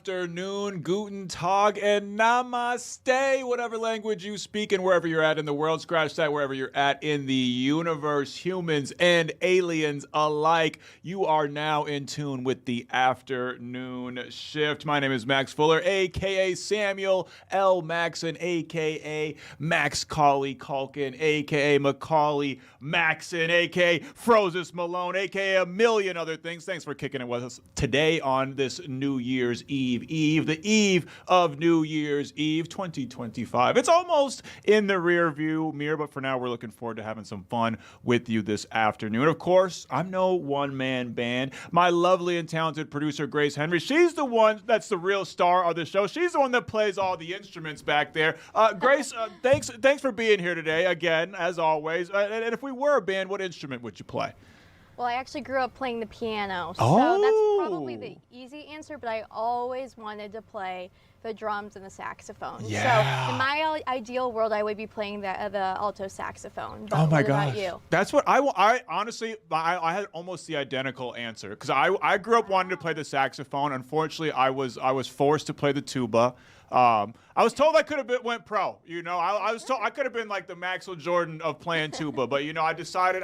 afternoon, guten tag, and namaste, whatever language you speak and wherever you're at in the world. Scratch that, wherever you're at in the universe, humans and aliens alike. You are now in tune with the afternoon shift. My name is Max Fuller, a.k.a. Samuel L. Maxon, a.k.a. Max Cauley Culkin, a.k.a. Macaulay Maxon, a.k.a. Frozus Malone, a.k.a. a million other things. Thanks for kicking it with us today on this New Year's Eve, the eve of New Year's Eve 2025. It's almost in the rear view mirror, but for now, we're looking forward to having some fun with you this afternoon. Of course, I'm no one-man band. My lovely and talented producer, Grace Henry, she's the one that's the real star of the show. She's the one that plays all the instruments back there. Grace, thanks for being here today, again, as always. And if we were a band, what instrument would you play? Well, I actually grew up playing the piano, so Oh. that's probably the easy answer, but I always wanted to play the drums and the saxophone. Yeah. So in my ideal world, I would be playing the alto saxophone. But Oh my what gosh. about you? That's what I honestly, I had almost the identical answer because I grew up wanting to play the saxophone. Unfortunately, I was forced to play the tuba. I was told I could have went pro. You know, I was told I could have been like the Maxwell Jordan of playing tuba, but you know, I decided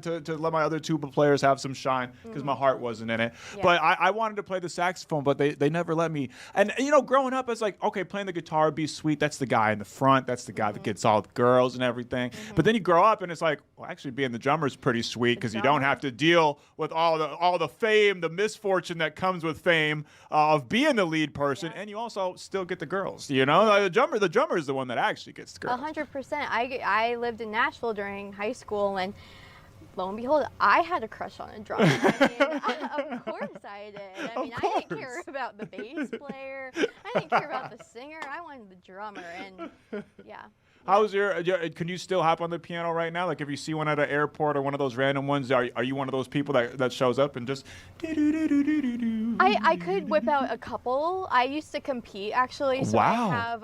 to let my other tuba players have some shine because my heart wasn't in it. Yeah. But I wanted to play the saxophone, but they never let me. And you know, growing up, it's like, okay, playing the guitar would be sweet. That's the guy in the front. That's the guy that gets all the girls and everything. But then you grow up and it's like, well, actually being the drummer is pretty sweet because you don't have to deal with all the fame, the misfortune that comes with fame of being the lead person, and you also still get the girls. You know, like the drummer is the one that actually gets the girls. 100%. I lived in Nashville during high school, and lo and behold, I had a crush on a drummer. Of course I did. I didn't care about the bass player. I didn't care about the singer. I wanted the drummer, and yeah. How's can you still hop on the piano right now? Like if you see one at an airport or one of those random ones, are you one of those people that shows up and just I could whip out a couple. I used to compete actually, so Wow. I have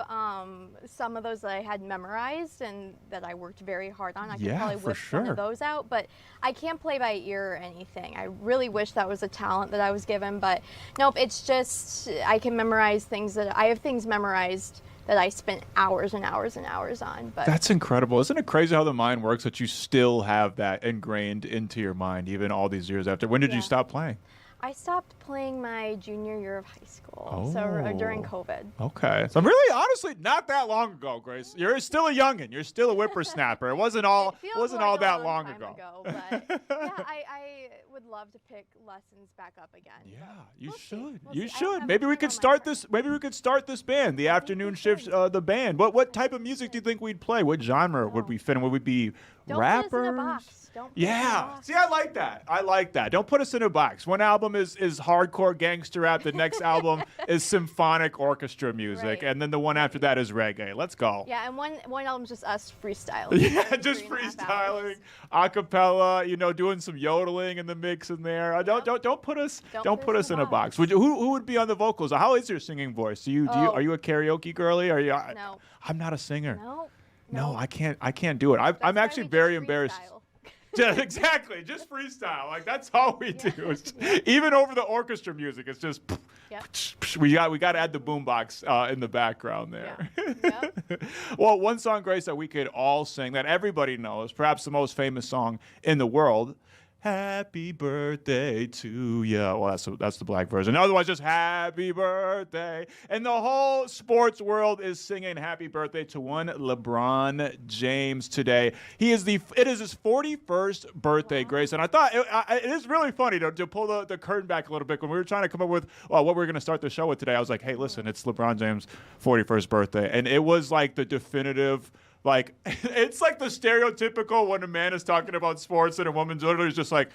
some of those that I had memorized and that I worked very hard on. I could Yeah, probably for whip one sure. of those out, but I can't play by ear or anything. I really wish that was a talent that I was given, but nope, it's just I can memorize things I have things memorized that I spent hours and hours and hours on. But That's incredible. Isn't it crazy how the mind works that you still have that ingrained into your mind even all these years after? When did you Yeah. stop playing? I stopped playing my junior year of high school, so during COVID. Okay. So really, honestly, not that long ago, Grace. You're still a youngin'. You're still a whippersnapper. It wasn't all It feels like a that long long time ago. But yeah, I would love to pick lessons back up again. Yeah, but you we'll see. should. We'll You see. I don't should. have Maybe a we plan could on my start part. this. Maybe we could start this band, the Afternoon Shift, the band. What type of music do you think we'd play? What genre would we fit in? Would we be Don't rappers? put us in a box. Don't put us in a Yeah. box. See, I like that. I like that. Don't put us in a box. One album is hardcore gangster rap. The next album is symphonic orchestra music. Right. And then the one after that is reggae. Let's go. Yeah, and one album's just us freestyling. Yeah, for just 3.5 freestyling, hours. acapella, you know, doing some yodeling in the mix in there. Don't put us in a box. Who would be on the vocals? How is your singing voice? Are you a karaoke girly? No. I'm not a singer. No. I can't do it. I'm That's why actually we very just embarrassed. freestyle. Yeah, exactly. Just freestyle. Like that's all we do. Even over the orchestra music, it's just Yep. we got to add the boombox in the background there. Yeah. Well, one song, Grace, that we could all sing that everybody knows, perhaps the most famous song in the world. Happy birthday to you. Well, that's the black version. Otherwise, just happy birthday. And the whole sports world is singing happy birthday to one LeBron James today. It is his 41st birthday, Grace. And I thought it is really funny to pull the curtain back a little bit. When we were trying to come up with what we were going to start the show with today, I was like, hey, listen, it's LeBron James' 41st birthday. And it was like the definitive. Like, it's like the stereotypical when a man is talking about sports and a woman's literally just like,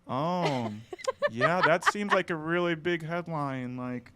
oh, yeah, that seems like a really big headline. Like,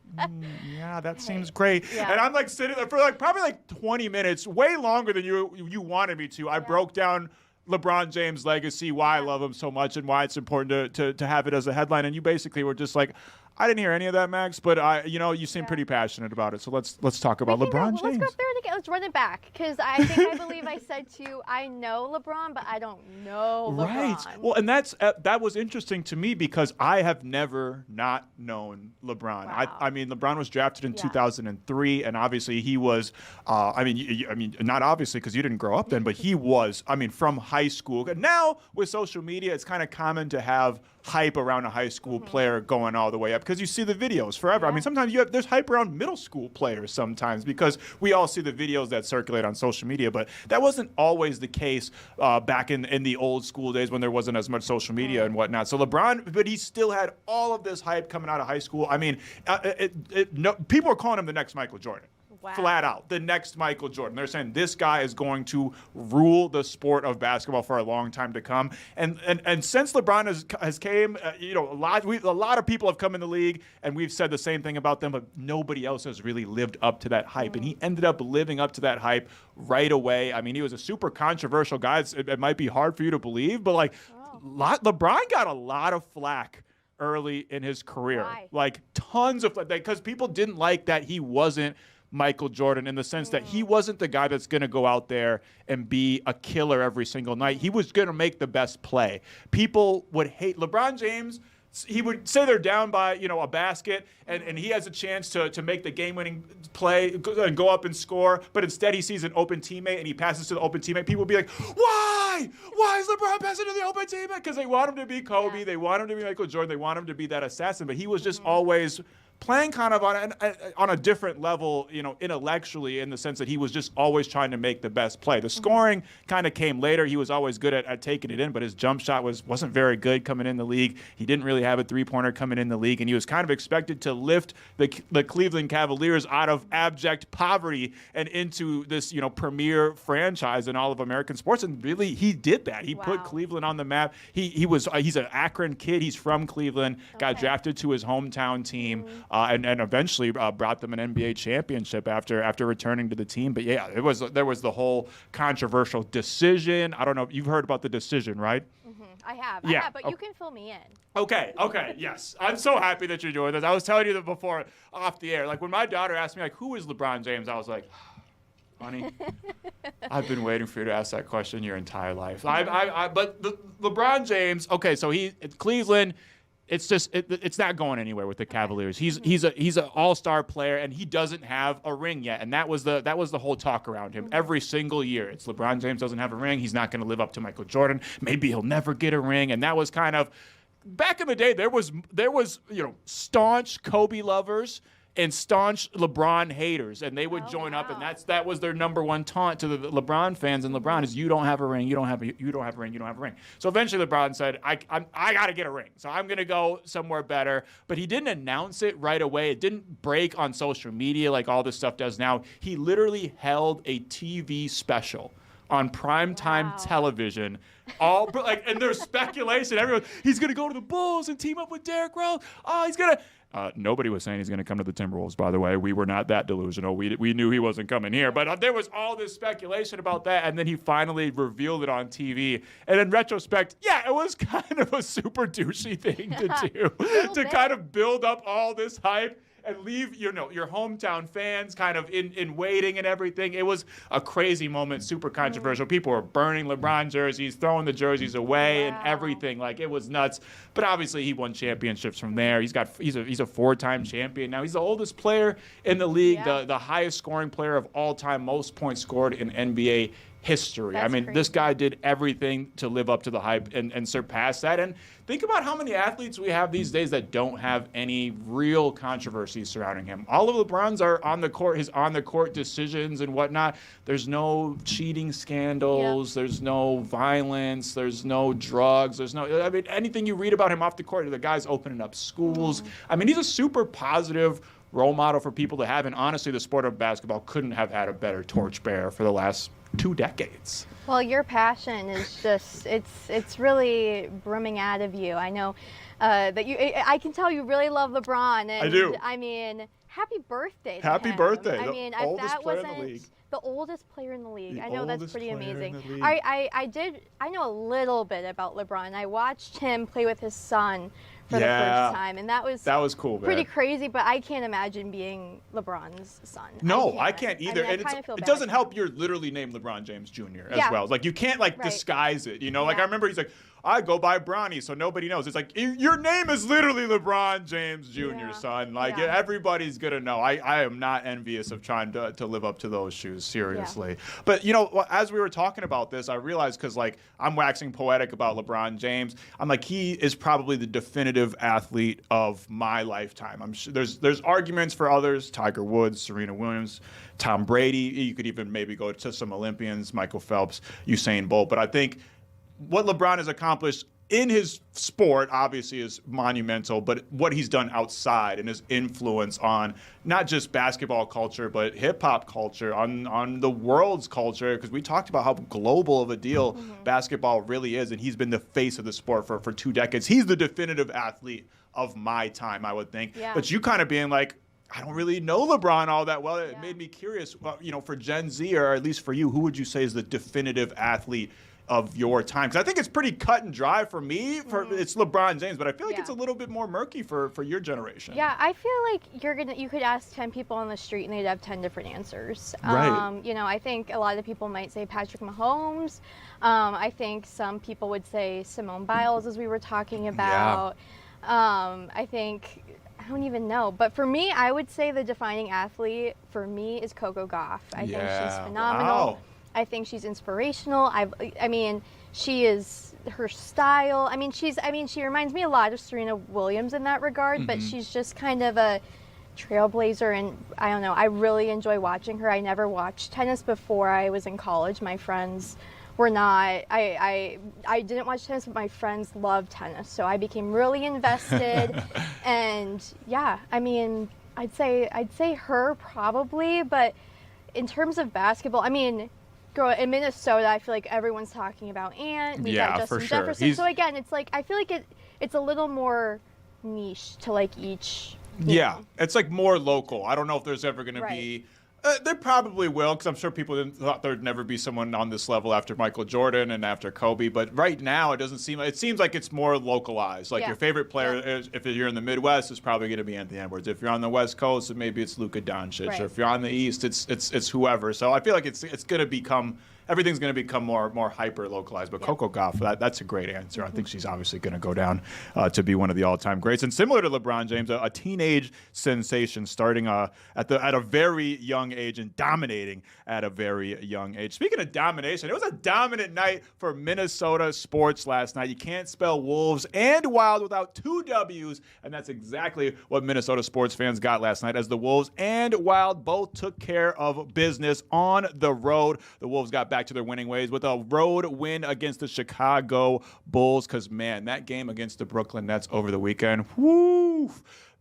yeah, that seems great. Yeah. And I'm like sitting there for probably 20 minutes, way longer than you wanted me to. I broke down LeBron James' legacy, why I love him so much, and why it's important to have it as a headline. And you basically were just like, I didn't hear any of that, Max, but you seem pretty passionate about it. So let's talk about LeBron James. Let's go through it again. Let's run it back, because I believe I said to you, I know LeBron, but I don't know LeBron. Right. Well, and that was interesting to me because I have never not known LeBron. Wow. I mean, LeBron was drafted in 2003, and obviously he was. Not obviously because you didn't grow up then, but he was. I mean, from high school. Now with social media, it's kind of common to have hype around a high school player going all the way up because you see the videos forever. I mean, sometimes there's hype around middle school players sometimes because we all see the videos that circulate on social media, but that wasn't always the case back in the old school days when there wasn't as much social media and whatnot. So LeBron, but he still had all of this hype coming out of high school. I mean, people are calling him the next Michael Jordan. Wow. Flat out, the next Michael Jordan. They're saying this guy is going to rule the sport of basketball for a long time to come. And since LeBron has came, a lot of people have come in the league, and we've said the same thing about them, but nobody else has really lived up to that hype. And he ended up living up to that hype right away. I mean, he was a super controversial guy. It might be hard for you to believe, but LeBron got a lot of flack early in his career. Why? Like tons of flack, because people didn't like that he wasn't Michael Jordan in the sense that he wasn't the guy that's going to go out there and be a killer every single night. He was going to make the best play. People would hate LeBron James. He would say they're down by, a basket, and he has a chance to make the game-winning play and go up and score, but instead he sees an open teammate and he passes to the open teammate. People would be like, why? Why is LeBron passing to the open teammate? Because they want him to be Kobe. Yeah. They want him to be Michael Jordan. They want him to be that assassin, but he was just always playing kind of on a different level, intellectually, in the sense that he was just always trying to make the best play. The scoring kind of came later. He was always good at taking it in, but his jump shot wasn't very good coming in the league. He didn't really have a three-pointer coming in the league, and he was kind of expected to lift the Cleveland Cavaliers out of abject poverty and into this, premier franchise in all of American sports. And really, he did that. He put Cleveland on the map. He's an Akron kid. He's from Cleveland. Got drafted to his hometown team. And eventually brought them an NBA championship after returning to the team. But yeah, there was the whole controversial decision. I don't know if you've heard about the decision, right? Mm-hmm. I have, but you can fill me in. Okay, yes. I'm so happy that you're doing this. I was telling you that before off the air. Like when my daughter asked me, who is LeBron James? I was like, honey, I've been waiting for you to ask that question your entire life. But LeBron James, okay, so Cleveland. It's just it's not going anywhere with the Cavaliers. He's an all-star player, and he doesn't have a ring yet. And that was the whole talk around him every single year. It's LeBron James doesn't have a ring. He's not going to live up to Michael Jordan. Maybe he'll never get a ring. And that was kind of back in the day. There was staunch Kobe lovers and staunch LeBron haters, and they would join up, and that was their number one taunt to the LeBron fans. And LeBron is, you don't have a ring, you don't have a ring, you don't have a ring. So eventually LeBron said, I got to get a ring, so I'm going to go somewhere better. But he didn't announce it right away. It didn't break on social media like all this stuff does now. He literally held a TV special on primetime television. And there's speculation. He's going to go to the Bulls and team up with Derrick Rose. Oh, he's going to. Nobody was saying he's going to come to the Timberwolves, by the way. We were not that delusional. We knew he wasn't coming here. But there was all this speculation about that, and then he finally revealed it on TV. And in retrospect, it was kind of a super douchey thing to do, to kind of build up all this hype and leave your hometown fans kind of in waiting and everything. It was a crazy moment, super controversial. People were burning LeBron jerseys, throwing the jerseys away, and everything. Like, it was nuts. But obviously, he won championships from there. He's a four-time champion now. He's the oldest player in the league, the highest scoring player of all time, most points scored in NBA history. That's crazy. This guy did everything to live up to the hype and surpass that. And think about how many athletes we have these days that don't have any real controversies surrounding him. All of LeBron's are on the court, his on-the-court decisions and whatnot. There's no cheating scandals. There's no violence. There's no drugs. Anything you read about him off the court, the guy's opening up schools. He's a super positive role model for people to have. And honestly, the sport of basketball couldn't have had a better torchbearer for the last 2 decades. Well, your passion is just, it's really brimming out of you. I know that I can tell you really love LeBron. And I do. Happy birthday to Happy him. birthday. If oldest that player wasn't in the league. The oldest player in the league. I know that's pretty amazing. I know a little bit about LeBron. I watched him play with his son for the first time, and that was cool, man. Pretty crazy. But I can't imagine being LeBron's son. No, I can't either. I mean, and it doesn't help you're literally named LeBron James Jr. as well. Like, you can't disguise it, Like, I remember he's like, I go by Bronny, so nobody knows. It's like, your name is literally LeBron James Jr., son. Like, everybody's going to know. I am not envious of trying to live up to those shoes, seriously. Yeah. But, as we were talking about this, I realized, because, like, I'm waxing poetic about LeBron James. I'm like, he is probably the definitive athlete of my lifetime. I'm sure there's arguments for others, Tiger Woods, Serena Williams, Tom Brady. You could even maybe go to some Olympians, Michael Phelps, Usain Bolt. But I think what LeBron has accomplished in his sport obviously is monumental, but what he's done outside and his influence on not just basketball culture, but hip-hop culture, on the world's culture, because we talked about how global of a deal basketball really is, and he's been the face of the sport for 2 decades. He's the definitive athlete of my time, I would think. Yeah. But you kind of being like, I don't really know LeBron all that well. It made me curious, for Gen Z, or at least for you, who would you say is the definitive athlete of your time? Because I think it's pretty cut and dry for me. It's LeBron James, but I feel like it's a little bit more murky for your generation. Yeah, I feel like you could ask 10 people on the street and they'd have 10 different answers. Right. I think a lot of people might say Patrick Mahomes. I think some people would say Simone Biles, as we were talking about. I don't even know. But for me, I would say the defining athlete for me is Coco Gauff. I think she's phenomenal. Wow. I think she's inspirational. She is, her style. She reminds me a lot of Serena Williams in that regard, but she's just kind of a trailblazer, and I don't know. I really enjoy watching her. I never watched tennis before I was in college. My friends were not. I didn't watch tennis, but my friends loved tennis, so I became really invested. And I'd say her probably, but in terms of basketball, in Minnesota, I feel like everyone's talking about Ant. We got Justin Jefferson. So again, it's like I feel like it's a little more niche to like each. It's like more local. I don't know if there's ever going to be. There probably will, because I'm sure people thought there'd never be someone on this level after Michael Jordan and after Kobe. But right now, it seems like it's more localized. Like your favorite player, if you're in the Midwest, is probably going to be Anthony Edwards. If you're on the West Coast, maybe it's Luka Doncic. Right. Or if you're on the East, it's whoever. So I feel like it's going to become. Everything's going to become more hyper localized. But Coco Gauff, that's a great answer. I think she's obviously going to go down to be one of the all-time greats. And similar to LeBron James, a teenage sensation, starting at a very young age and dominating at a very young age. Speaking of domination, it was a dominant night for Minnesota sports last night. You can't spell Wolves and Wild without 2 W's, and that's exactly what Minnesota sports fans got last night, as the Wolves and Wild both took care of business on the road. The Wolves got back to their winning ways with a road win against the Chicago Bulls, because, man, that game against the Brooklyn Nets over the weekend, whoo!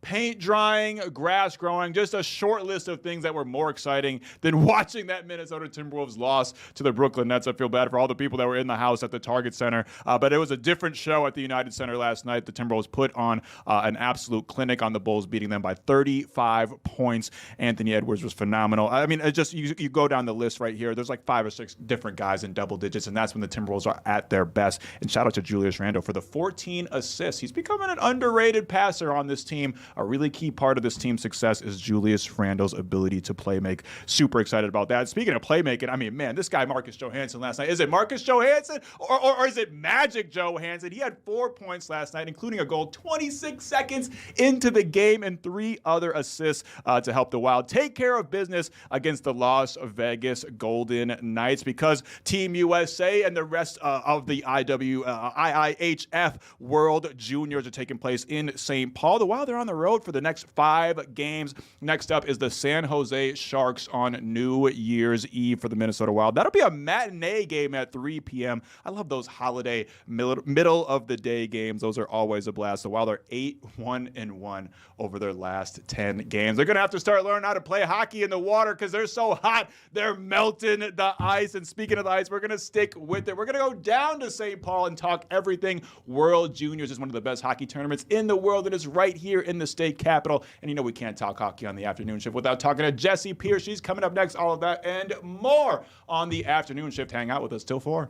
Paint drying, grass growing, just a short list of things that were more exciting than watching that Minnesota Timberwolves loss to the Brooklyn Nets. I feel bad for all the people that were in the house at the Target Center, but it was a different show at the United Center last night. The Timberwolves put on an absolute clinic on the Bulls, beating them by 35 points. Anthony Edwards was phenomenal. You go down the list right here. There's like 5 or 6 different guys in double digits, and that's when the Timberwolves are at their best. And shout out to Julius Randle for the 14 assists. He's becoming an underrated passer on this team. A really key part of this team's success is Julius Randle's ability to play make. Super excited about that. Speaking of playmaking, man, this guy Marcus Johansson last night. Is it Marcus Johansson or is it Magic Johansson? He had 4 points last night, including a goal 26 seconds into the game, and 3 other assists to help the Wild take care of business against the Las Vegas Golden Knights, because Team USA and the rest of the IIHF World Juniors are taking place in St. Paul. The Wild are on the road for the next 5 games. Next up is the San Jose Sharks on New Year's Eve for the Minnesota Wild. That'll be a matinee game at 3 p.m. I love those holiday middle of the day games. Those are always a blast. The Wild are 8-1-1 over their last 10 games. They're going to have to start learning how to play hockey in the water, because they're so hot. They're melting the ice. And speaking of the ice, we're going to stick with it. We're going to go down to St. Paul and talk everything World Juniors. Is one of the best hockey tournaments in the world. It is right here in the state capital. And we can't talk hockey on the afternoon shift without talking to Jessie Pierce. She's coming up next. All of that and more on the afternoon shift. Hang out with us till 4.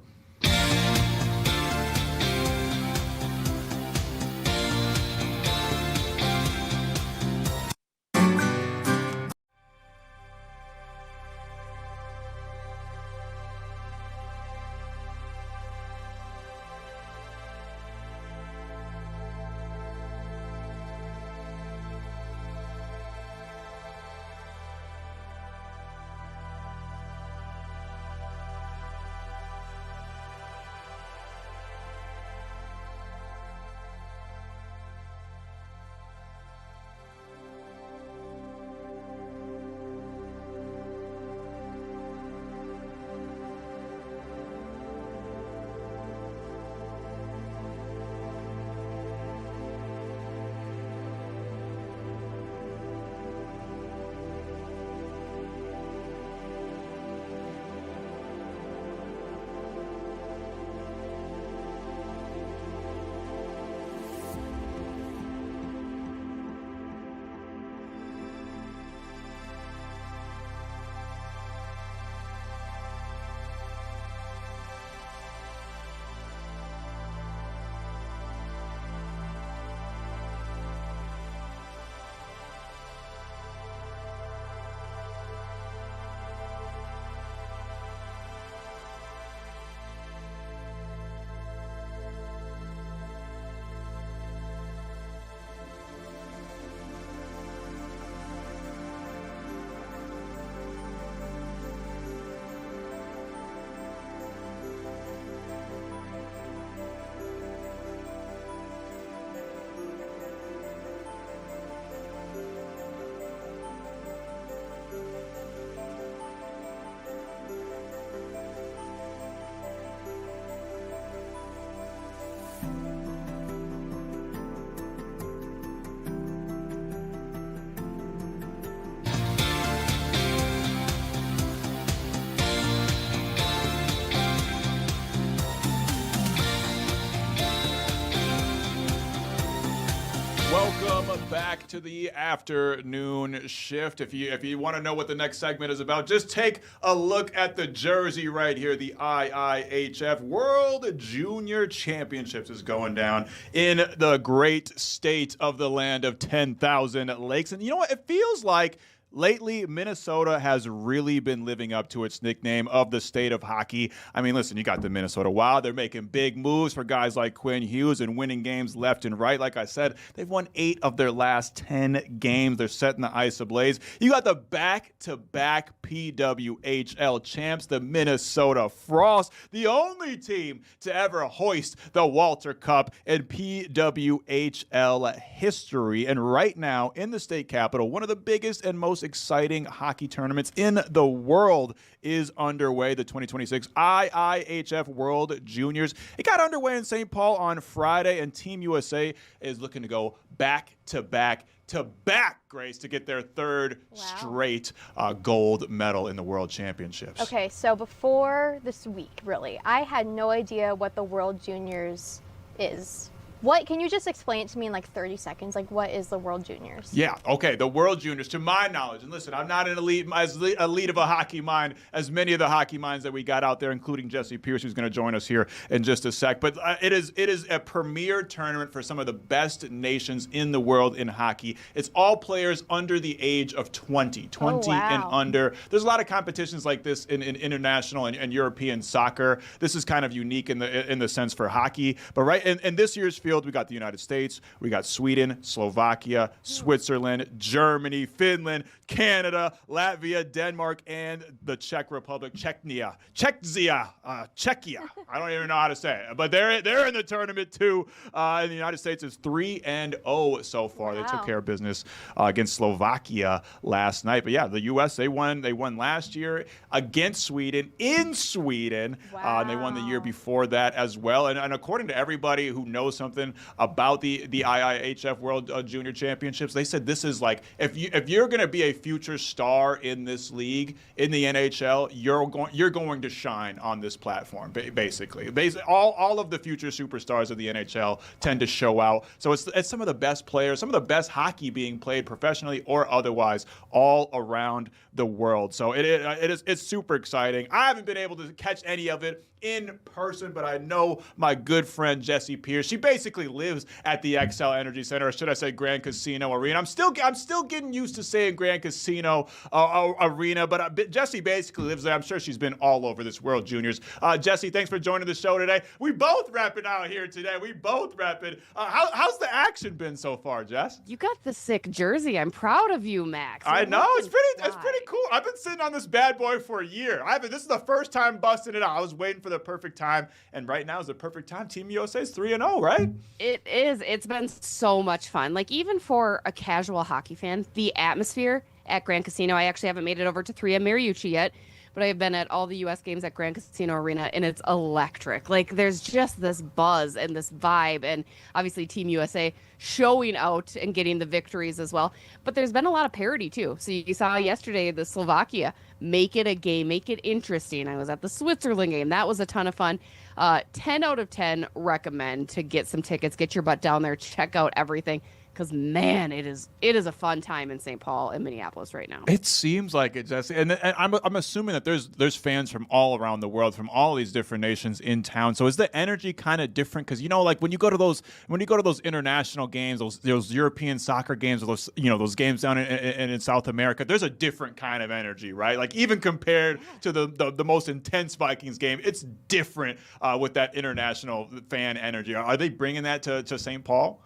back to the afternoon shift. If you want to know what the next segment is about, just take a look at the jersey right here. The IIHF World Junior Championships is going down in the great state of the land of 10,000 lakes. And you know what? It feels like lately, Minnesota has really been living up to its nickname of the state of hockey. I mean, listen, you got the Minnesota Wild. They're making big moves for guys like Quinn Hughes and winning games left and right. Like I said, they've won 8 of their last 10 games. They're setting the ice ablaze. You got the back-to-back PWHL champs, the Minnesota Frost, the only team to ever hoist the Walter Cup in PWHL history. And right now, in the state capital, one of the biggest and most exciting hockey tournaments in the world is underway, the 2026 IIHF World Juniors. It got underway in St. Paul on Friday, and Team USA is looking to go back-to-back, Grace, to get their third straight gold medal in the World Championships. Okay, so before this week, really, I had no idea what the World Juniors is. What, can you just explain it to me in like 30 seconds? Like, what is the World Juniors? Yeah, okay, the World Juniors, to my knowledge, and listen, I'm not as elite of a hockey mind as many of the hockey minds that we got out there, including Jesse Pierce, who's going to join us here in just a sec. But it is a premier tournament for some of the best nations in the world in hockey. It's all players under the age of 20 and under. There's a lot of competitions like this in international and European soccer. This is kind of unique in the sense for hockey. But right in this year's field, we got the United States, we got Sweden, Slovakia, Switzerland, Germany, Finland, Canada, Latvia, Denmark, and the Czech Republic, Czechia. I don't even know how to say it, but they're in the tournament too. And the United States is 3-0 so far. Wow. They took care of business against Slovakia last night. But yeah, the U.S. they won last year against Sweden in Sweden. Wow. And they won the year before that as well. And according to everybody who knows something about the IIHF World Junior Championships, they said this is like, if you're going to be a future star in this league, in the NHL, you're going to shine on this platform, basically. All of the future superstars of the NHL tend to show out. So it's some of the best players, some of the best hockey being played professionally or otherwise all around the world. So it's super exciting. I haven't been able to catch any of it in person, but I know my good friend Jesse Pierce. She basically lives at the XL Energy Center, or should I say Grand Casino Arena. I'm still getting used to saying Grand Casino Arena, but Jesse basically lives there. I'm sure she's been all over this World Juniors. Jesse, thanks for joining the show today. We both repping out here today. We both repping. How's the action been so far, Jess? You got the sick jersey. I'm proud of you, Max. I know, it's pretty cool. I've been sitting on this bad boy for a year. This is the first time busting it out. I was waiting for the perfect time, and right now is the perfect time. Team USA is 3-0, right? It is. It's been so much fun. Like, even for a casual hockey fan, the atmosphere at Grand Casino, I actually haven't made it over to 3M Mariucci yet, but I have been at all the U.S. games at Grand Casino Arena, and it's electric. Like, there's just this buzz and this vibe, and obviously Team USA showing out and getting the victories as well. But there's been a lot of parity, too. So you saw yesterday the Slovakia make it a game, make it interesting. I was at the Switzerland game. That was a ton of fun. 10 out of 10 recommend to get some tickets, get your butt down there, check out everything. Because, man, it is a fun time in St. Paul and Minneapolis right now. It seems like it, Jesse. And I'm assuming that there's fans from all around the world, from all these different nations in town. So is the energy kind of different? Because, like when you go to those international games, those European soccer games, or those games down in South America, there's a different kind of energy, right? Like, even compared to the most intense Vikings game, it's different with that international fan energy. Are they bringing that to St. Paul?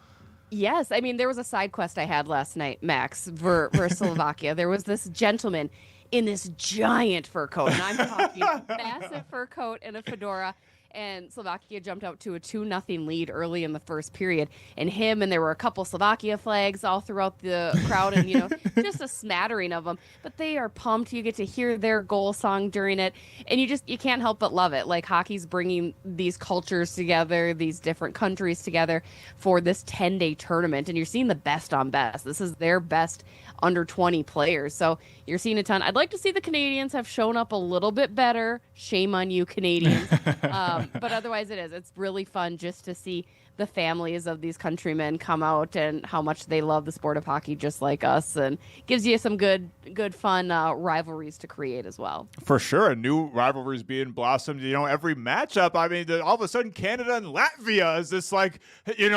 Yes. I mean, there was a side quest I had last night, Max, for Slovakia. There was this gentleman in this giant fur coat, and I'm talking massive fur coat and a fedora. And Slovakia jumped out to a 2-0 lead early in the first period. And there were a couple Slovakia flags all throughout the crowd, and, just a smattering of them. But they are pumped. You get to hear their goal song during it. And you can't help but love it. Like, hockey's bringing these cultures together, these different countries together for this 10-day tournament. And you're seeing the best on best. This is their best under 20 players. So you're seeing a ton. I'd like to see the Canadians have shown up a little bit better. Shame on you, Canadians. But otherwise it's really fun just to see the families of these countrymen come out and how much they love the sport of hockey just like us, and gives you some good fun rivalries to create as well. For sure. New rivalries being blossomed, every matchup. I mean, all of a sudden Canada and Latvia is this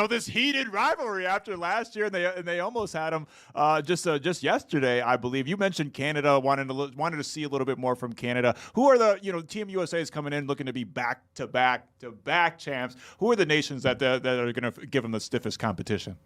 this heated rivalry after last year, and they almost had them just yesterday, I believe. You mentioned Canada, wanted to see a little bit more from Canada. Who are the, Team USA is coming in looking to be back-to-back champs. Who are the nations that are going to give them the stiffest competition?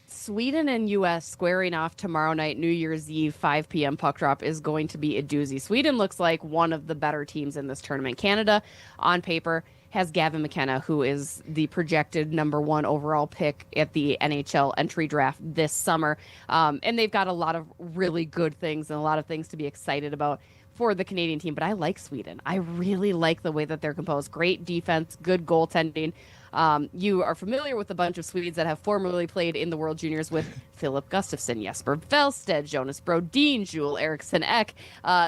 Sweden and U.S. squaring off tomorrow night, New Year's Eve, 5 p.m. puck drop is going to be a doozy. Sweden looks like one of the better teams in this tournament. Canada, on paper, has Gavin McKenna, who is the projected number 1 overall pick at the NHL entry draft this summer. And they've got a lot of really good things and a lot of things to be excited about for the Canadian team. But I like Sweden. I really like the way that they're composed. Great defense, good goaltending. You are familiar with a bunch of Swedes that have formerly played in the World Juniors with Philip Gustafsson, Jesper Wellstedt, Jonas Brodin, Joel Eriksson Ek.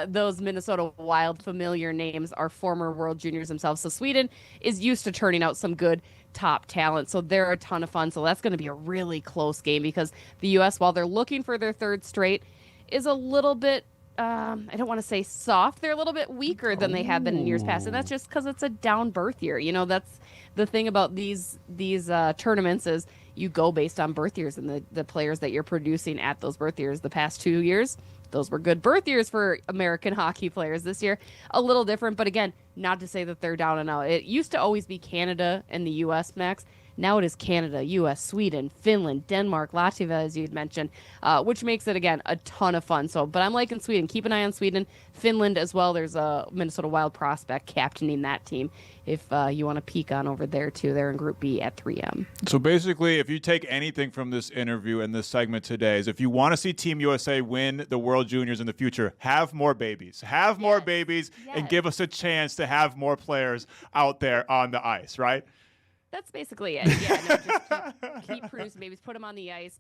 Those Minnesota Wild familiar names are former World Juniors themselves. So Sweden is used to turning out some good top talent. So they're a ton of fun. So that's going to be a really close game because the U.S., while they're looking for their third straight, is a little bit I don't want to say soft. They're a little bit weaker than they have been in years past. And that's just because it's a down birth year. That's the thing about these tournaments is you go based on birth years and the players that you're producing at those birth years. The past 2 years, those were good birth years for American hockey players. This year, a little different. But again, not to say that they're down and out. It used to always be Canada and the U.S., Max. Now it is Canada, U.S., Sweden, Finland, Denmark, Latvia, as you'd mentioned, which makes it, again, a ton of fun. But I'm liking Sweden. Keep an eye on Sweden. Finland as well. There's a Minnesota Wild prospect captaining that team if you want to peek on over there, too. They're in Group B at 3M. So basically, if you take anything from this interview and this segment today is if you want to see Team USA win the World Juniors in the future, have more babies. Have more babies and give us a chance to have more players out there on the ice, right? That's basically it. Yeah, no, just keep producing babies, put them on the ice,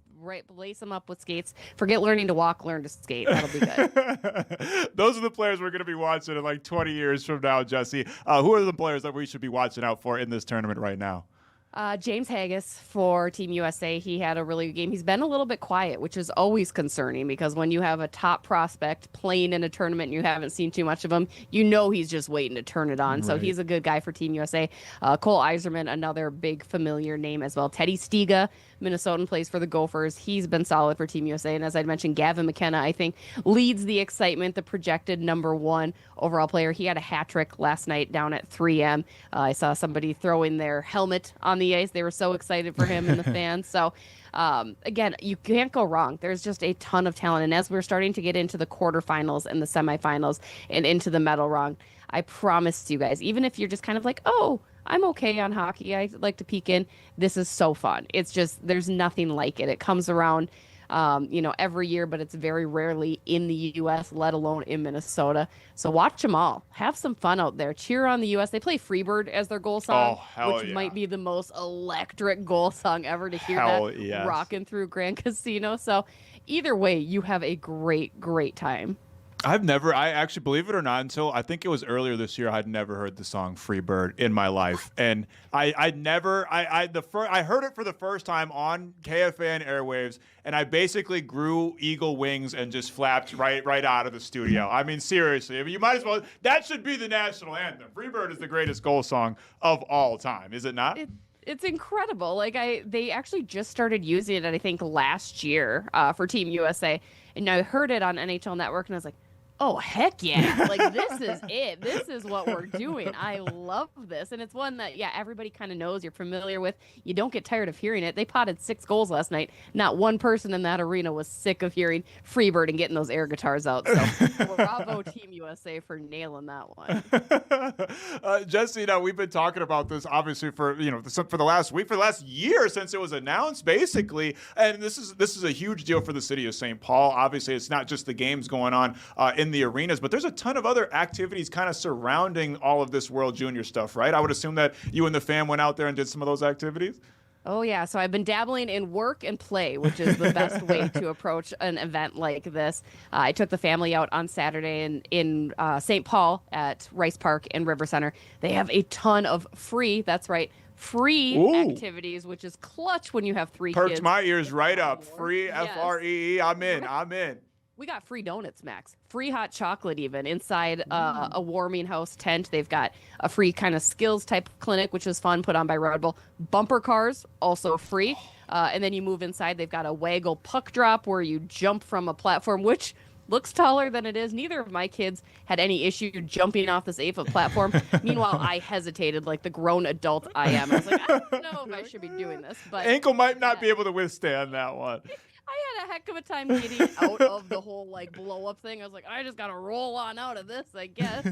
lace them up with skates. Forget learning to walk, learn to skate. That'll be good. Those are the players we're going to be watching in like 20 years from now, Jesse. Who are the players that we should be watching out for in this tournament right now? James Haggis for Team USA. He had a really good game. He's been a little bit quiet, which is always concerning because when you have a top prospect playing in a tournament and you haven't seen too much of him, he's just waiting to turn it on. Right. So he's a good guy for Team USA. Cole Eiserman, another big familiar name as well. Teddy Stiga, Minnesotan, plays for the Gophers. He's been solid for Team USA. And as I mentioned, Gavin McKenna, I think, leads the excitement, the projected number 1 overall player. He had a hat trick last night down at 3M. I saw somebody throwing their helmet on the ice. They were so excited for him and the fans. So, again, you can't go wrong. There's just a ton of talent. And as we're starting to get into the quarterfinals and the semifinals and into the medal round, I promise you guys, even if you're just kind of like, oh, I'm okay on hockey, I like to peek in, this is so fun. It's just, there's nothing like it. It comes around, every year, but it's very rarely in the U.S., let alone in Minnesota. So watch them all. Have some fun out there. Cheer on the U.S. They play Freebird as their goal song, which might be the most electric goal song ever to hear rocking through Grand Casino. So either way, you have a great, great time. I actually, believe it or not, until I think it was earlier this year, I'd never heard the song Free Bird in my life. And I heard it for the first time on KFAN airwaves, and I basically grew eagle wings and just flapped right out of the studio. I mean, seriously, you might as well, that should be the national anthem. Free Bird is the greatest goal song of all time, is it not? It's incredible. They actually just started using it, I think, last year for Team USA. And I heard it on NHL Network, and I was like, oh, heck yeah. This is it. This is what we're doing. I love this. And it's one that, everybody kind of knows, you're familiar with. You don't get tired of hearing it. They potted 6 goals last night. Not one person in that arena was sick of hearing Freebird and getting those air guitars out. So bravo Team USA for nailing that one. Jesse, we've been talking about this, obviously, for the last week, for the last year since it was announced, basically. And this is a huge deal for the city of St. Paul. Obviously, it's not just the games going on in the arenas, but there's a ton of other activities kind of surrounding all of this World Junior stuff, right? I would assume that you and the fam went out there and did some of those activities. Oh, yeah. So I've been dabbling in work and play, which is the best way to approach an event like this. I took the family out on Saturday in St. Paul at Rice Park and River Center. They have a ton of free, that's right, free Ooh. activities, which is clutch when you have 3 Perked kids. my ears right up. Free, Yes. Free. I'm in. We got free donuts, Max. Free hot chocolate even inside a warming house tent. They've got a free kind of skills type clinic, which is fun, put on by Red Bull. Bumper cars, also free. And then you move inside. They've got a waggle puck drop where you jump from a platform, which looks taller than it is. Neither of my kids had any issue jumping off this 8-foot platform. Meanwhile, I hesitated like the grown adult I am. I was like, I don't know if I should be doing this. But Ankle might not be able to withstand that one. I had a heck of a time getting out of the whole like blow up thing. I was like, I just gotta roll on out of this, I guess.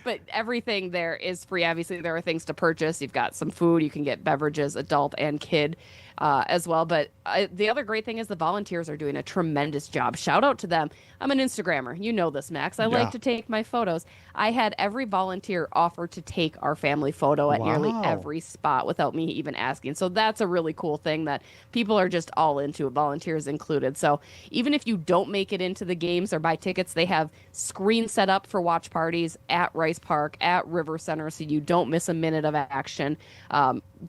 But everything there is free. Obviously, there are things to purchase. You've got some food. You can get beverages, adult and kid, as well. But the other great thing is the volunteers are doing a tremendous job. Shout out to them. I'm an Instagrammer. You know this, Max. I like to take my photos. I had every volunteer offer to take our family photo at nearly every spot without me even asking. So that's a really cool thing that people are just all into, volunteers included. So even if you don't make it into the games or buy tickets, they have screens set up for watch parties at Rice Park, at River Center, so you don't miss a minute of action.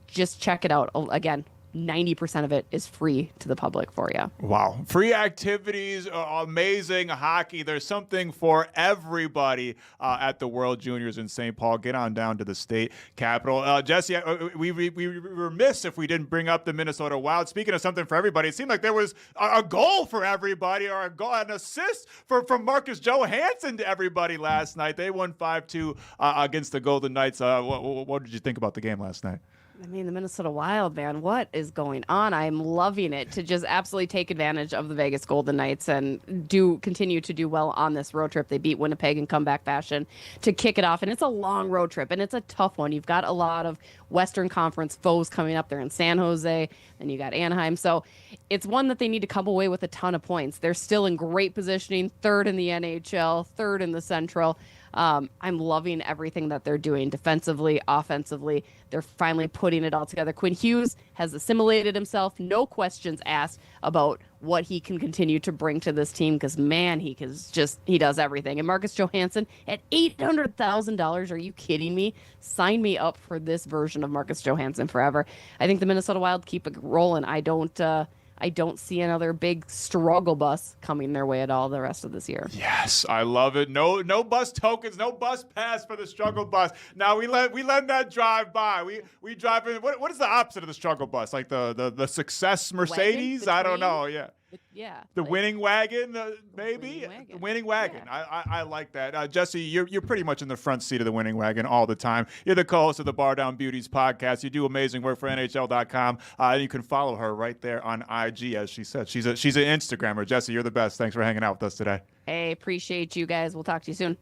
Just check it out. Again, 90% of it is free to the public for you. Wow. Free activities, amazing hockey. There's something for everybody at the World Juniors in St. Paul. Get on down to the state capitol. Jesse, we were remiss if we didn't bring up the Minnesota Wild. Speaking of something for everybody, it seemed like there was a goal for everybody, or an assist from Marcus Johansson to everybody last night. They won 5-2 against the Golden Knights. What did you think about the game last night? I mean, the Minnesota Wild, man, what is going on? I'm loving it to just absolutely take advantage of the Vegas Golden Knights and continue to do well on this road trip. They beat Winnipeg in comeback fashion to kick it off. And it's a long road trip, and it's a tough one. You've got a lot of Western Conference foes coming up there in San Jose, and you got Anaheim. So it's one that they need to come away with a ton of points. They're still in great positioning, 3rd in the NHL, 3rd in the Central. I'm loving everything that they're doing defensively, offensively. They're finally putting it all together. Quinn Hughes has assimilated himself. No questions asked about what he can continue to bring to this team because, man, he does everything. And Marcus Johansson at $800,000. Are you kidding me? Sign me up for this version of Marcus Johansson forever. I think the Minnesota Wild keep it rolling. I don't see another big struggle bus coming their way at all the rest of this year. Yes, I love it. No bus tokens, no bus pass for the struggle bus. Now we let that drive by. We drive in. What is the opposite of the struggle bus? Like the success Mercedes? I don't know. Yeah. Yeah. The winning wagon, maybe? The winning wagon. Yeah. I like that. Jesse, you're pretty much in the front seat of the winning wagon all the time. You're the co-host of the Bar Down Beauties podcast. You do amazing work for NHL.com. And you can follow her right there on IG, as she said. She's an Instagrammer. Jesse, you're the best. Thanks for hanging out with us today. Hey, appreciate you guys. We'll talk to you soon.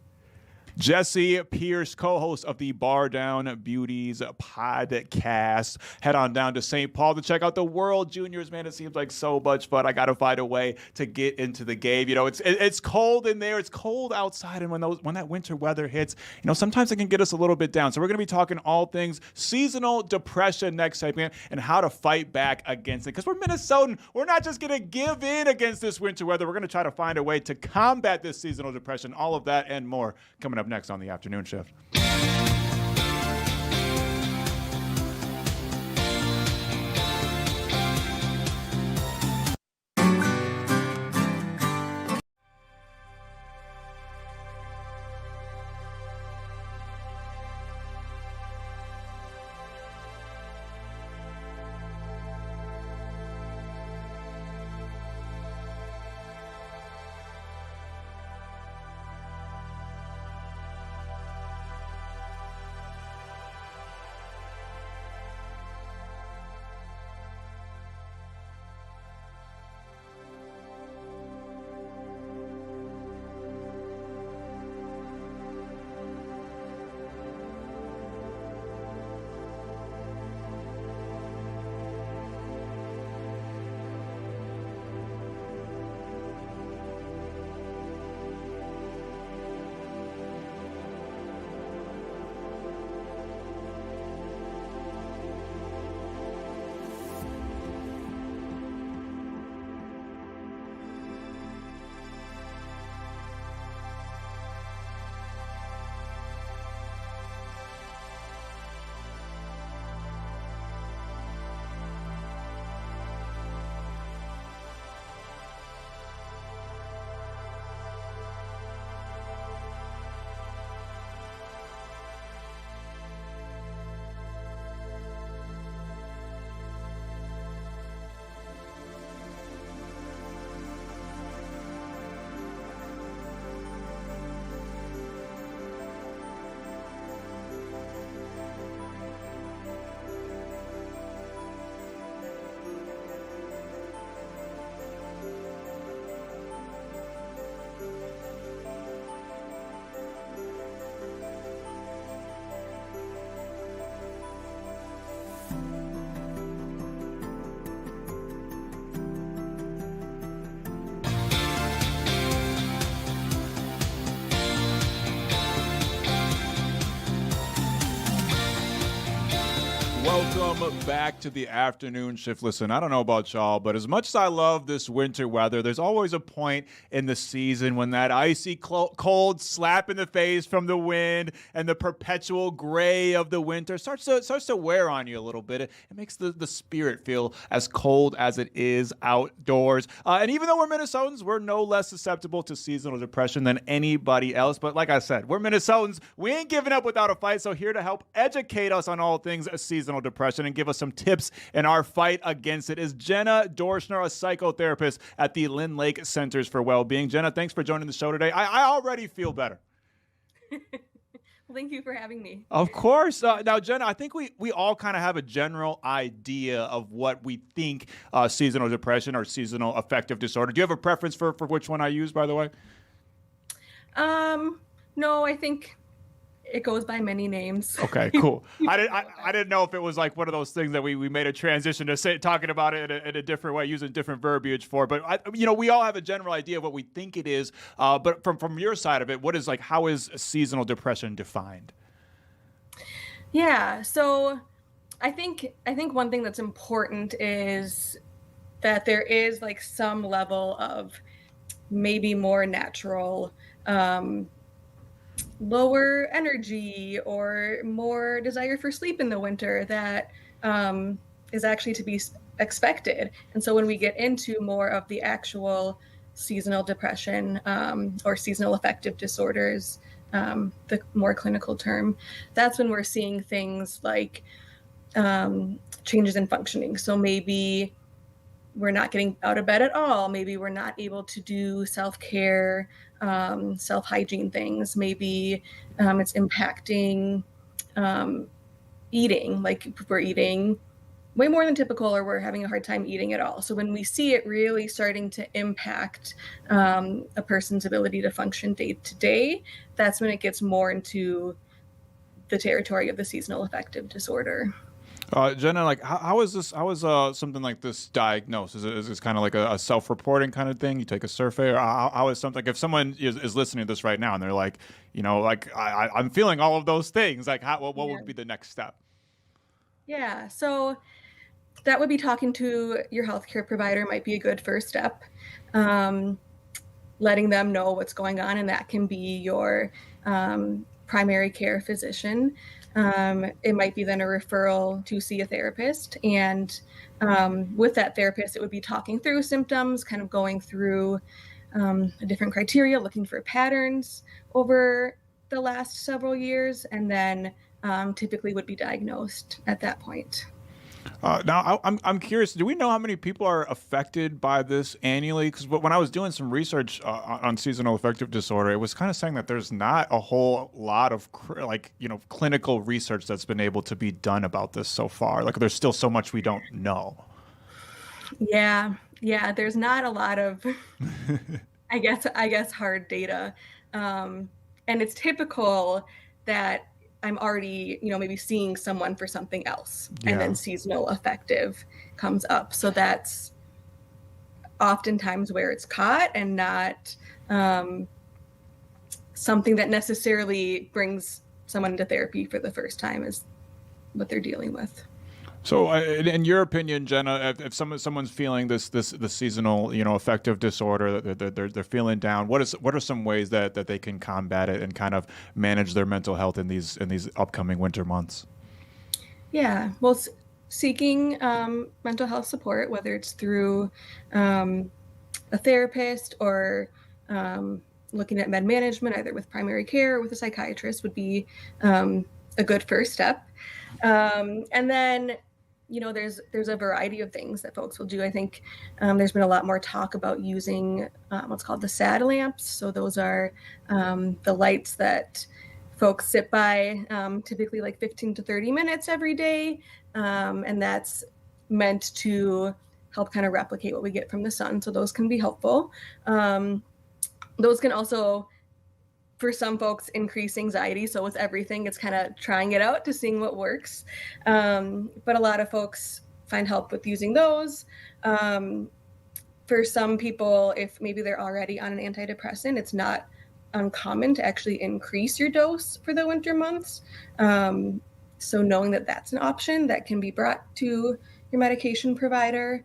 Jesse Pierce, co-host of the Bar Down Beauties podcast. Head on down to St. Paul to check out the World Juniors. Man, it seems like so much fun. I got to find a way to get into the game. You know, it's cold in there. It's cold outside. And when that winter weather hits, you know, sometimes it can get us a little bit down. So we're going to be talking all things seasonal depression next segment and how to fight back against it. Because we're Minnesotan. We're not just going to give in against this winter weather. We're going to try to find a way to combat this seasonal depression. All of that and more coming up next on the afternoon shift. Welcome back to the afternoon shift. Listen, I don't know about y'all, but as much as I love this winter weather, there's always a point in the season when that icy cold slap in the face from the wind and the perpetual gray of the winter starts to wear on you a little bit. It makes the spirit feel as cold as it is outdoors. And even though we're Minnesotans, we're no less susceptible to seasonal depression than anybody else. But like I said, we're Minnesotans. We ain't giving up without a fight. So here to help educate us on all things seasonal depression and give us some tips in our fight against it is Jenna Dorschner, a psychotherapist at the Lynn Lake Centers for Wellbeing. Jenna, thanks for joining the show today. I already feel better. Well, thank you for having me. Of course. Now, Jenna, I think we all kind of have a general idea of what we think seasonal depression or seasonal affective disorder. Do you have a preference for which one I use, by the way? No, I think it goes by many names. Okay, cool. I didn't know if it was like one of those things that we made a transition to talking about it in a different way, using different verbiage for. But we all have a general idea of what we think it is. But from your side of it, how is seasonal depression defined? Yeah. So I think one thing that's important is that there is like some level of maybe more natural, lower energy or more desire for sleep in the winter that is actually to be expected. And so when we get into more of the actual seasonal depression or seasonal affective disorders, the more clinical term, that's when we're seeing things like changes in functioning. So maybe we're not getting out of bed at all. Maybe we're not able to do self-care, self-hygiene things. Maybe it's impacting eating, like if we're eating way more than typical or we're having a hard time eating at all. So when we see it really starting to impact a person's ability to function day to day, that's when it gets more into the territory of the seasonal affective disorder. Jenna, like how is something like this diagnosed? Is this kind of like a self-reporting kind of thing? You take a survey, or how is something, like if someone is listening to this right now and they're like, I'm feeling all of those things, like what would be the next step? Yeah, so that would be talking to your healthcare provider might be a good first step. Letting them know what's going on, and that can be your primary care physician. It might be then a referral to see a therapist. And with that therapist, it would be talking through symptoms, kind of going through different criteria, looking for patterns over the last several years, and then typically would be diagnosed at that point. Now, I'm curious, do we know how many people are affected by this annually? Because when I was doing some research on seasonal affective disorder, it was kind of saying that there's not a whole lot of clinical research that's been able to be done about this so far. Like there's still so much we don't know. Yeah, there's not a lot of, I guess hard data. And it's typical that I'm already, maybe seeing someone for something else, and then seasonal affective comes up. So that's oftentimes where it's caught, and not something that necessarily brings someone into therapy for the first time is what they're dealing with. So, in your opinion, Jenna, if someone's feeling the seasonal, affective disorder, they're feeling down, what are some ways that they can combat it and kind of manage their mental health in these upcoming winter months? Yeah, well, seeking mental health support, whether it's through a therapist or looking at med management, either with primary care or with a psychiatrist, would be a good first step. And then, there's a variety of things that folks will do. I think there's been a lot more talk about using what's called the SAD lamps. So those are the lights that folks sit by typically like 15 to 30 minutes every day. And that's meant to help kind of replicate what we get from the sun. So those can be helpful. Those can also, for some folks, increase anxiety. So with everything, it's kind of trying it out to seeing what works. But a lot of folks find help with using those. For some people, if maybe they're already on an antidepressant, it's not uncommon to actually increase your dose for the winter months. So knowing that that's an option that can be brought to your medication provider.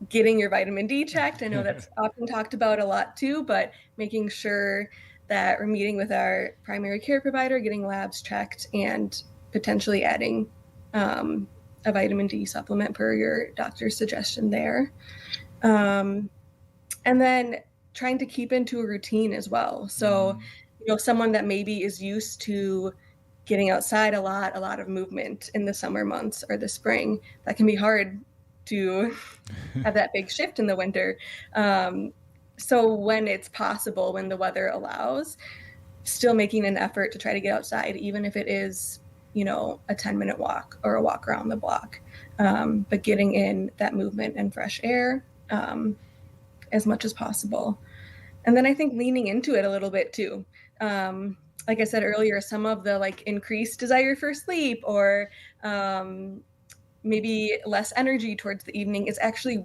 Getting your vitamin D checked. I know that's often talked about a lot too, but making sure that we're meeting with our primary care provider, getting labs checked, and potentially adding a vitamin D supplement per your doctor's suggestion there. And then trying to keep into a routine as well. So, someone that maybe is used to getting outside a lot of movement in the summer months or the spring, that can be hard to have that big shift in the winter. So when it's possible, when the weather allows, still making an effort to try to get outside, even if it is, a 10-minute walk or a walk around the block, but getting in that movement and fresh air as much as possible. And then I think leaning into it a little bit too. Like I said earlier, some of the increased desire for sleep or maybe less energy towards the evening is actually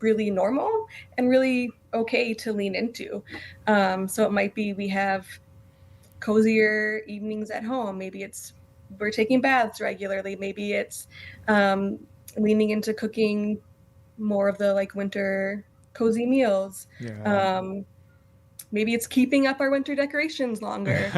really normal and really okay to lean into. So it might be we have cozier evenings at home. Maybe it's we're taking baths regularly. Maybe it's leaning into cooking more of the winter cozy meals. Yeah. Maybe it's keeping up our winter decorations longer.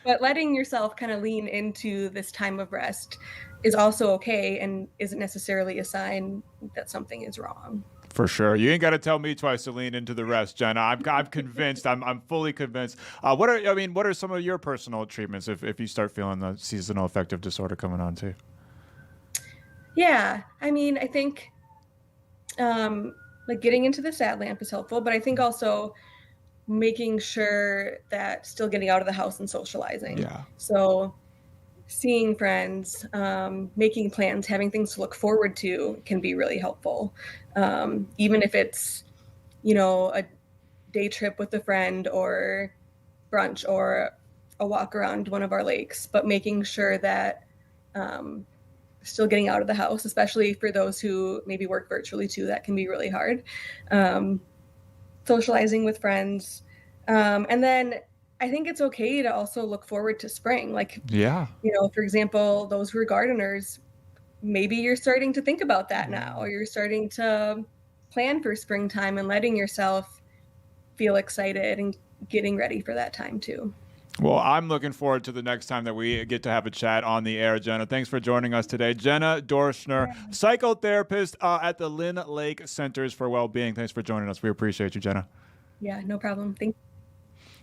But letting yourself kind of lean into this time of rest is also okay and isn't necessarily a sign that something is wrong. For sure. You ain't got to tell me twice to lean into the rest, Jenna. I'm convinced. I'm fully convinced. What are some of your personal treatments if you start feeling the seasonal affective disorder coming on too? Yeah. I mean, I think getting into the sat lamp is helpful, but I think also making sure that still getting out of the house and socializing. Yeah. So seeing friends, making plans, having things to look forward to can be really helpful. Even if it's, a day trip with a friend or brunch or a walk around one of our lakes, but making sure that still getting out of the house, especially for those who maybe work virtually too, that can be really hard. Socializing with friends. And then I think it's okay to also look forward to spring. For example, those who are gardeners, maybe you're starting to think about that now, or you're starting to plan for springtime and letting yourself feel excited and getting ready for that time too. Well, I'm looking forward to the next time that we get to have a chat on the air, Jenna. Thanks for joining us today. Jenna Dorschner, psychotherapist at the Lynn Lake Centers for Wellbeing. Thanks for joining us. We appreciate you, Jenna. Yeah, no problem. Thank you.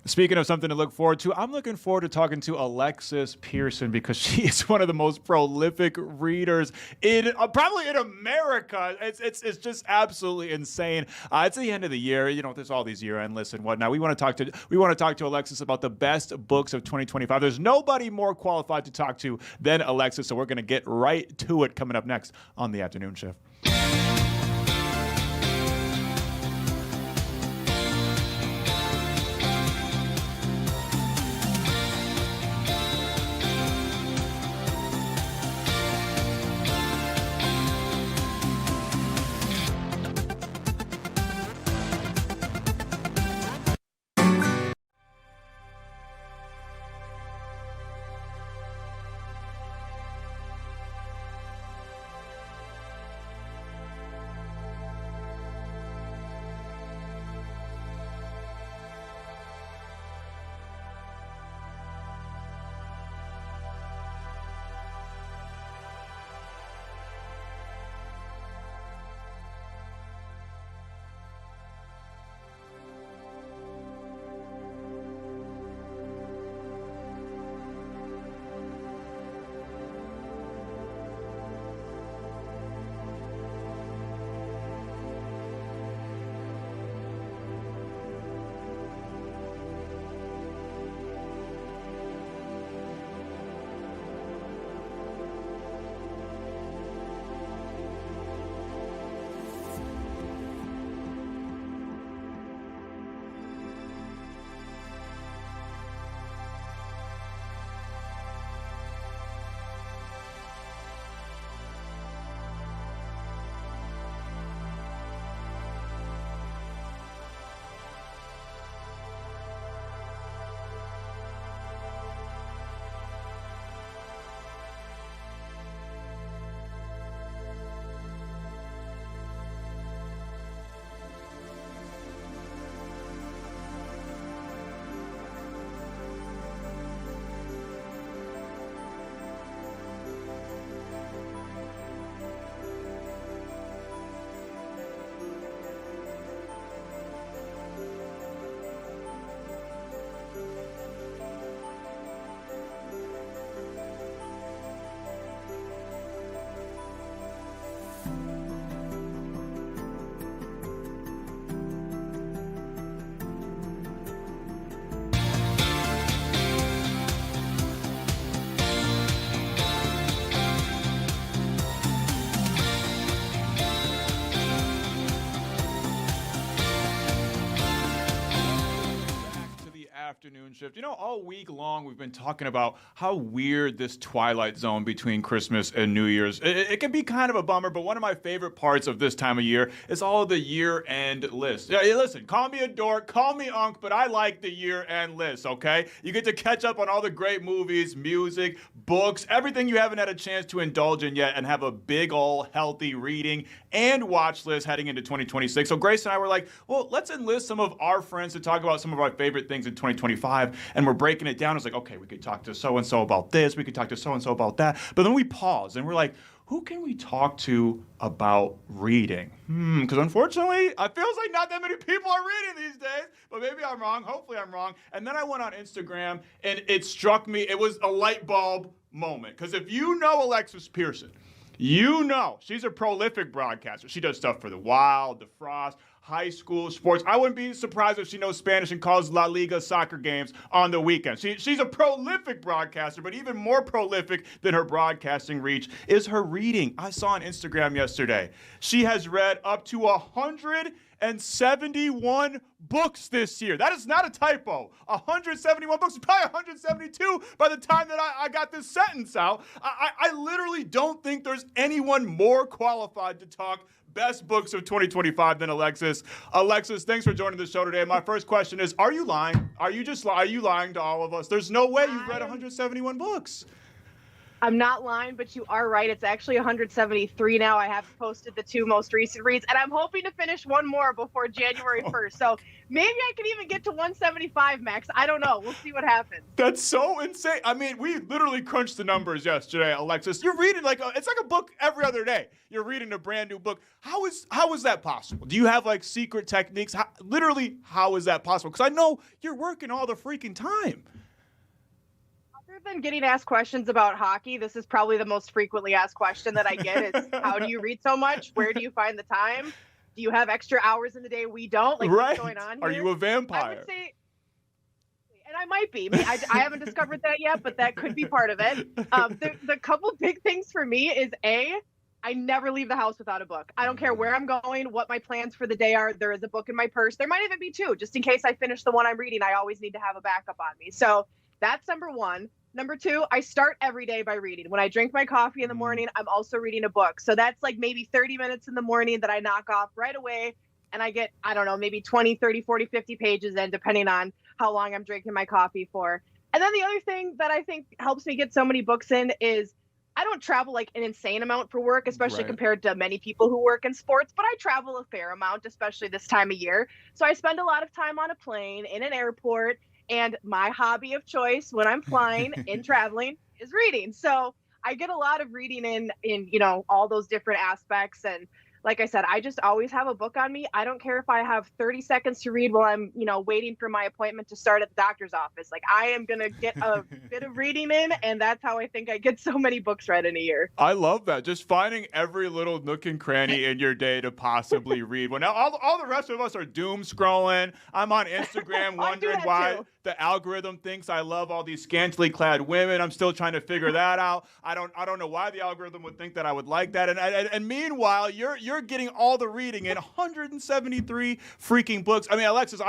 Speaking of something to look forward to, I'm looking forward to talking to Alexis Pearson because she is one of the most prolific readers probably in America. It's just absolutely insane. It's the end of the year. There's all these year-end lists and whatnot. We want to talk to Alexis about the best books of 2025. There's nobody more qualified to talk to than Alexis, so we're going to get right to it coming up next on the afternoon shift. afternoon shift. You know, all week long we've been talking about how weird this twilight zone between Christmas and New Year's. It can be kind of a bummer, but one of my favorite parts of this time of year is all of the year-end lists. Yeah, listen, call me a dork, call me unk, but I like the year-end lists, okay? You get to catch up on all the great movies, music, books, everything you haven't had a chance to indulge in yet, and have a big ol' healthy reading and watch list heading into 2026. So Grace and I were like, well, let's enlist some of our friends to talk about some of our favorite things in 2025, and we're breaking it down. It's like, okay, we could talk to so-and-so about this, we could talk to so-and-so about that, but then we pause and we're like, who can we talk to about reading? Because unfortunately, it feels like not that many people are reading these days, but maybe I'm wrong. Hopefully I'm wrong. And then I went on Instagram and it struck me, it was a light bulb moment. Because if you know Alexis Pearson, you know she's a prolific broadcaster. She does stuff for The Wild, The Frost, high school sports. I wouldn't be surprised if she knows Spanish and calls La Liga soccer games on the weekend. She's a prolific broadcaster, but even more prolific than her broadcasting reach is her reading. I saw on Instagram yesterday, she has read up to 171 books this year. That is not a typo. 171 books, probably 172 by the time that I got this sentence out. I literally don't think there's anyone more qualified to talk best books of 2025 than Alexis. Alexis, thanks for joining the show today. My first question is, are you lying? Are you lying to all of us? There's no way you've read 171 books. I'm not lying, but you are right. It's actually 173 now. I have posted the 2 most recent reads, and I'm hoping to finish one more before January 1st. So maybe I can even get to 175, Max. I don't know. We'll see what happens. That's so insane. I mean, we literally crunched the numbers yesterday, Alexis. You're reading it's like a book every other day. You're reading a brand new book. How is that possible? Do you have like secret techniques? How is that possible? Because I know you're working all the freaking time. Other than getting asked questions about hockey, this is probably the most frequently asked question that I get is, how do you read so much? Where do you find the time? Do you have extra hours in the day we don't? Like, right. What's going on here? Are you a vampire? I would say, and I might be. I haven't discovered that yet, but that could be part of it. The couple big things for me is I never leave the house without a book. I don't care where I'm going, what my plans for the day are. There is a book in my purse. There might even be 2. Just in case I finish the one I'm reading, I always need to have a backup on me. So that's number 1. Number 2, I start every day by reading. When I drink my coffee in the morning, I'm also reading a book. So that's like maybe 30 minutes in the morning that I knock off right away. And I get, I don't know, maybe 20, 30, 40, 50 pages in, depending on how long I'm drinking my coffee for. And then the other thing that I think helps me get so many books in is I don't travel like an insane amount for work, especially compared to many people who work in sports, but I travel a fair amount, especially this time of year. So I spend a lot of time on a plane, in an airport, and my hobby of choice when I'm flying and traveling is reading. So I get a lot of reading in all those different aspects. And like I said, I just always have a book on me. I don't care if I have 30 seconds to read while I'm, waiting for my appointment to start at the doctor's office. Like, I am going to get a bit of reading in, and that's how I think I get so many books read in a year. I love that. Just finding every little nook and cranny in your day to possibly read. Well, now all the rest of us are doom scrolling. I'm on Instagram wondering why the algorithm thinks I love all these scantily clad women. I'm still trying to figure that out. I don't know why the algorithm would think that I would like that. And meanwhile, you're getting all the reading in 173 freaking books. I mean, Alexis,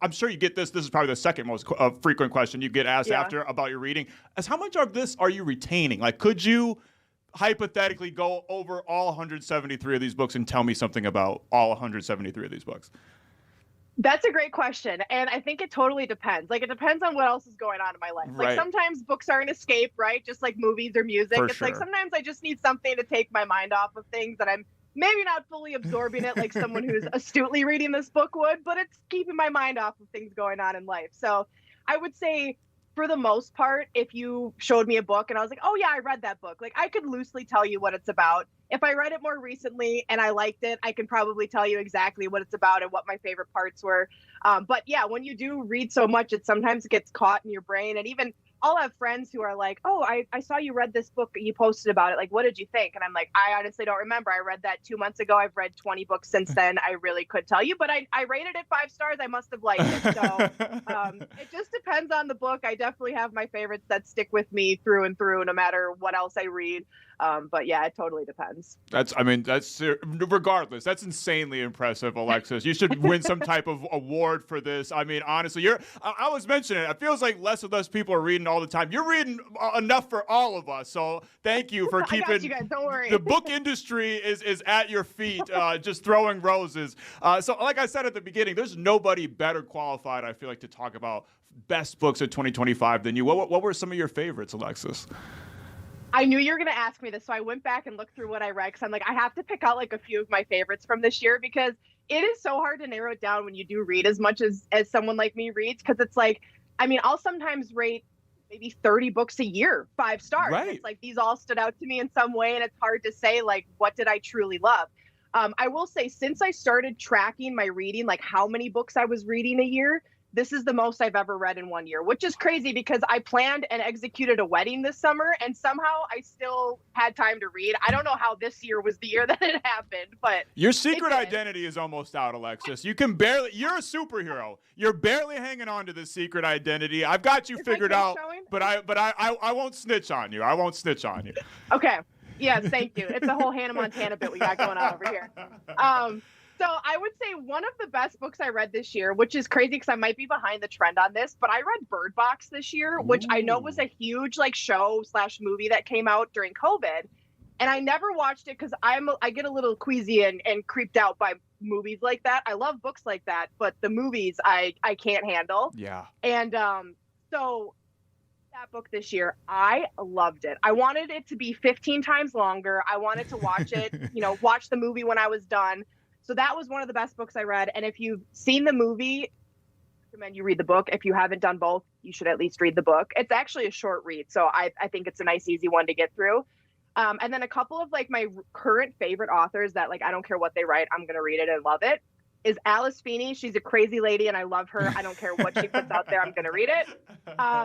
I'm sure you get this. This is probably the second most frequent question you get asked after about your reading. As how much of this are you retaining? Like, could you hypothetically go over all 173 of these books and tell me something about all 173 of these books? That's a great question. And I think it totally depends. Like, it depends on what else is going on in my life. Like, sometimes books are an escape, right? Just like movies or music. It's like sometimes I just need something to take my mind off of things that I'm maybe not fully absorbing it like someone who's astutely reading this book would, but it's keeping my mind off of things going on in life. So I would say, for the most part, if you showed me a book and I was like, oh yeah, I read that book, like, I could loosely tell you what it's about. If I read it more recently and I liked it, I can probably tell you exactly what it's about and what my favorite parts were. But yeah, when you do read so much, it sometimes gets caught in your brain. And even I'll have friends who are like, oh, I saw you read this book that you posted about it. Like, what did you think? And I'm like, I honestly don't remember. I read that 2 months ago. I've read 20 books since then. I really could tell you, but I rated it 5 stars. I must have liked it. So it just depends on the book. I definitely have my favorites that stick with me through and through, no matter what else I read. But yeah, it totally depends. That's regardless. That's insanely impressive, Alexis. You should win some type of award for this. I mean, honestly, I was mentioning it. It feels like less of those people are reading all the time. You're reading enough for all of us. So thank you for keeping. I got you guys. Don't worry. The book industry is at your feet, just throwing roses. So, like I said at the beginning, there's nobody better qualified, I feel like, to talk about best books of 2025 than you. What were some of your favorites, Alexis? I knew you were going to ask me this, so I went back and looked through what I read, because I'm like, I have to pick out like a few of my favorites from this year, because it is so hard to narrow it down when you do read as much as someone like me reads, because it's like, I mean, I'll sometimes rate maybe 30 books a year 5 stars. Right. It's like these all stood out to me in some way, and it's hard to say like what did I truly love. I will say, since I started tracking my reading, like how many books I was reading a year, this is the most I've ever read in one year, which is crazy because I planned and executed a wedding this summer, and somehow I still had time to read. I don't know how this year was the year that it happened, but your secret identity is almost out, Alexis. You're a superhero. You're barely hanging on to this secret identity. I've got you figured out, but I won't snitch on you. I won't snitch on you. Okay. Yes, thank you. It's a whole Hannah Montana bit we got going on over here. So I would say one of the best books I read this year, which is crazy because I might be behind the trend on this, but I read Bird Box this year, which I know was a huge like show/movie that came out during COVID. And I never watched it because I get a little queasy and creeped out by movies like that. I love books like that, but the movies I can't handle. Yeah. And so that book this year, I loved it. I wanted it to be 15 times longer. I wanted to watch it, watch the movie when I was done. So that was one of the best books I read. And if you've seen the movie, I recommend you read the book. If you haven't done both, you should at least read the book. It's actually a short read, so I think it's a nice, easy one to get through. And then a couple of like my current favorite authors that like I don't care what they write, I'm going to read it and love it, is Alice Feeney. She's a crazy lady and I love her. I don't care what she puts out there, I'm going to read it.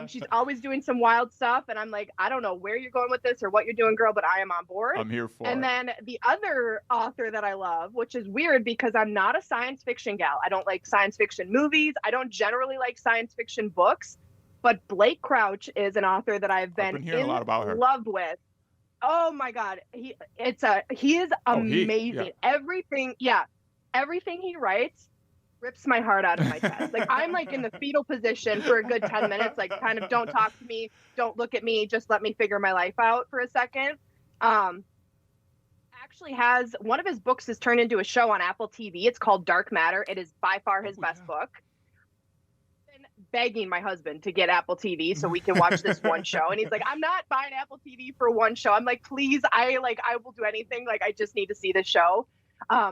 She's always doing some wild stuff and I'm like, I don't know where you're going with this or what you're doing, girl, but I am on board. I'm here for it. And then the other author that I love, which is weird because I'm not a science fiction gal. I don't like science fiction movies. I don't generally like science fiction books, but Blake Crouch is an author that I've been hearing a lot about her. Love with. Oh my God. He is amazing. Everything he writes rips my heart out of my chest. Like I'm like in the fetal position for a good 10 minutes, like kind of don't talk to me, don't look at me, just let me figure my life out for a second. Actually has one of his books is turned into a show on Apple TV. It's called Dark Matter. It is by far his best book. I've been begging my husband to get Apple TV so we can watch this one show. And he's like, I'm not buying Apple TV for one show. I'm like, please, I will do anything. Like, I just need to see the show.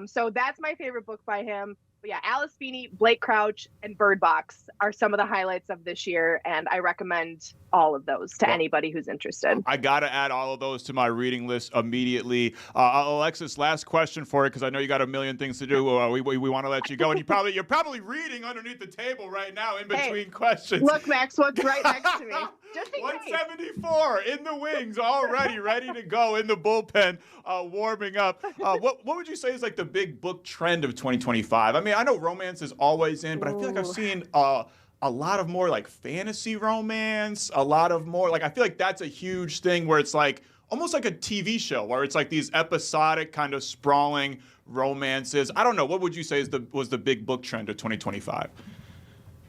So that's my favorite book by him. But yeah, Alice Feeney, Blake Crouch, and Bird Box are some of the highlights of this year, and I recommend all of those to anybody who's interested. I got to add all of those to my reading list immediately. Alexis, last question for you, because I know you got a million things to do. We want to let you go, and you're probably reading underneath the table right now in between questions. Look, Max, what's right next to me? Just in 174 in the wings already, ready to go in the bullpen, warming up. What would you say is like the big book trend of 2025? I mean, I know romance is always in, but I feel like I've seen a lot of more like fantasy romance, a lot of more like I feel like that's a huge thing where it's like almost like a TV show where it's like these episodic kind of sprawling romances. I don't know. What would you say was the big book trend of 2025?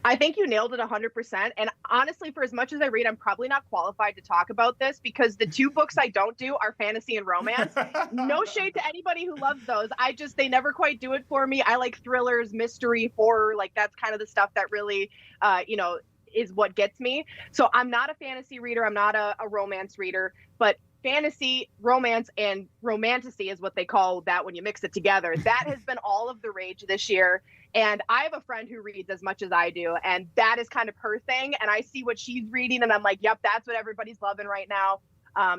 I think you nailed it 100%. And honestly, for as much as I read, I'm probably not qualified to talk about this because the two books I don't do are fantasy and romance. No shade to anybody who loves those. They never quite do it for me. I like thrillers, mystery, horror. Like that's kind of the stuff that really, is what gets me. So I'm not a fantasy reader. I'm not a romance reader, but fantasy, romance, and romantasy is what they call that when you mix it together. That has been all of the rage this year. And I have a friend who reads as much as I do, and that is kind of her thing. And I see what she's reading, and I'm like, yep, that's what everybody's loving right now.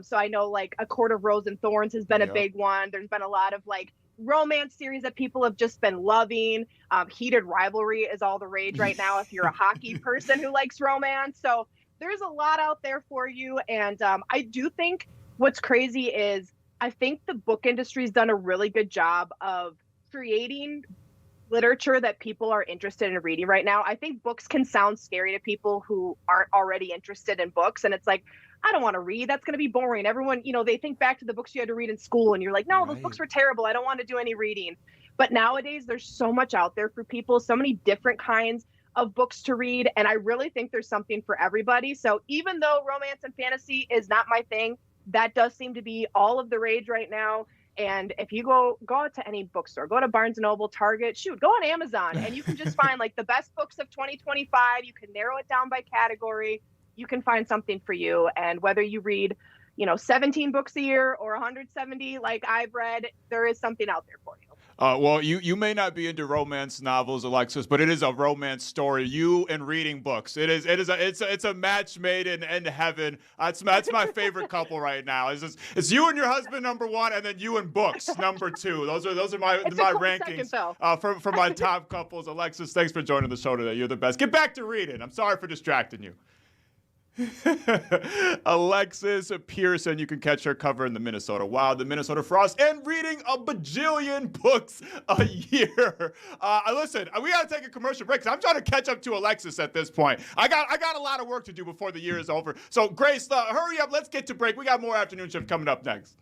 So I know like A Court of Rose and Thorns has been a big one. There's been a lot of like romance series that people have just been loving. Heated Rivalry is all the rage right now if you're a hockey person who likes romance. So there's a lot out there for you. And I do think what's crazy is I think the book industry's done a really good job of creating literature that people are interested in reading right now. I think books can sound scary to people who aren't already interested in books. And it's like, I don't want to read. That's going to be boring. Everyone, they think back to the books you had to read in school and you're like, no, those books were terrible. I don't want to do any reading. But nowadays there's so much out there for people, so many different kinds of books to read. And I really think there's something for everybody. So even though romance and fantasy is not my thing, that does seem to be all of the rage right now. And if you go out to any bookstore, go to Barnes & Noble, Target, go on Amazon, and you can just find like the best books of 2025. You can narrow it down by category. You can find something for you. And whether you read, 17 books a year or 170 like I've read, there is something out there for you. Well, you may not be into romance novels, Alexis, but it is a romance story. You and reading books. It's a match made in heaven. That's my favorite couple right now. It's you and your husband number one, and then you and books number two. Those are my rankings for my top couples. Alexis, thanks for joining the show today. You're the best. Get back to reading. I'm sorry for distracting you. Alexis Pearson, you can catch her covering the Minnesota Wild, the Minnesota Frost, and reading a bajillion books a year. Listen, we got to take a commercial break because I'm trying to catch up to Alexis at this point. I got a lot of work to do before the year is over. So, Grace, hurry up. Let's get to break. We got more afternoon shift coming up next.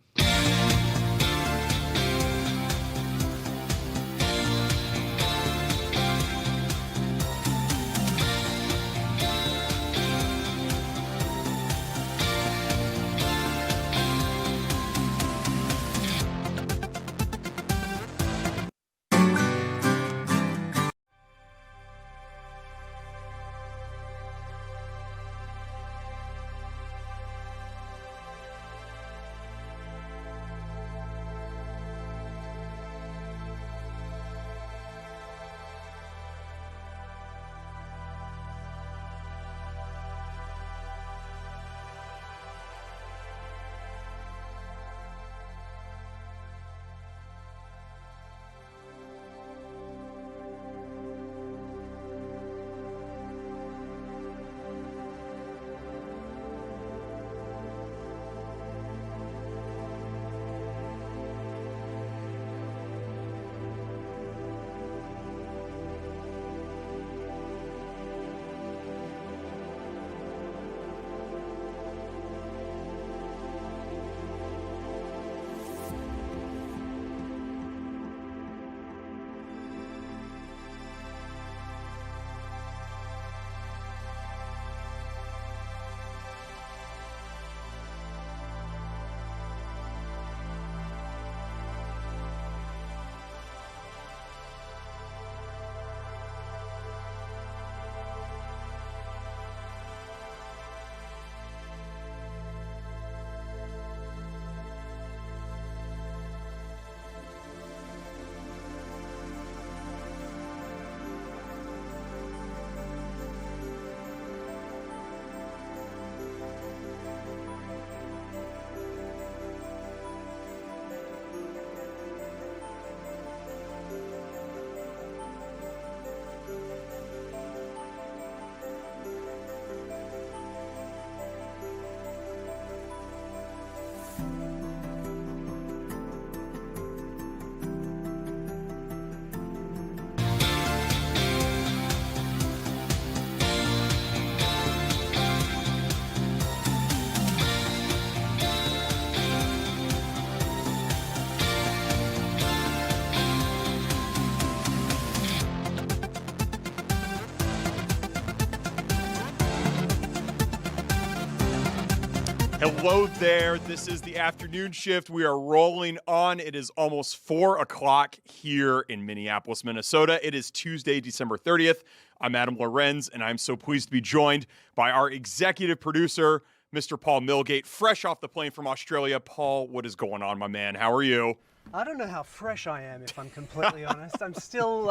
Hello there. This is the afternoon shift. We are rolling on. It is almost 4 o'clock here in Minneapolis, Minnesota. It is Tuesday, December 30th. I'm Adam Lorenz, and I'm so pleased to be joined by our executive producer, Mr. Paul Milgate, fresh off the plane from Australia. Paul, what is going on, my man? How are you? I don't know how fresh I am, if I'm completely honest. I'm still,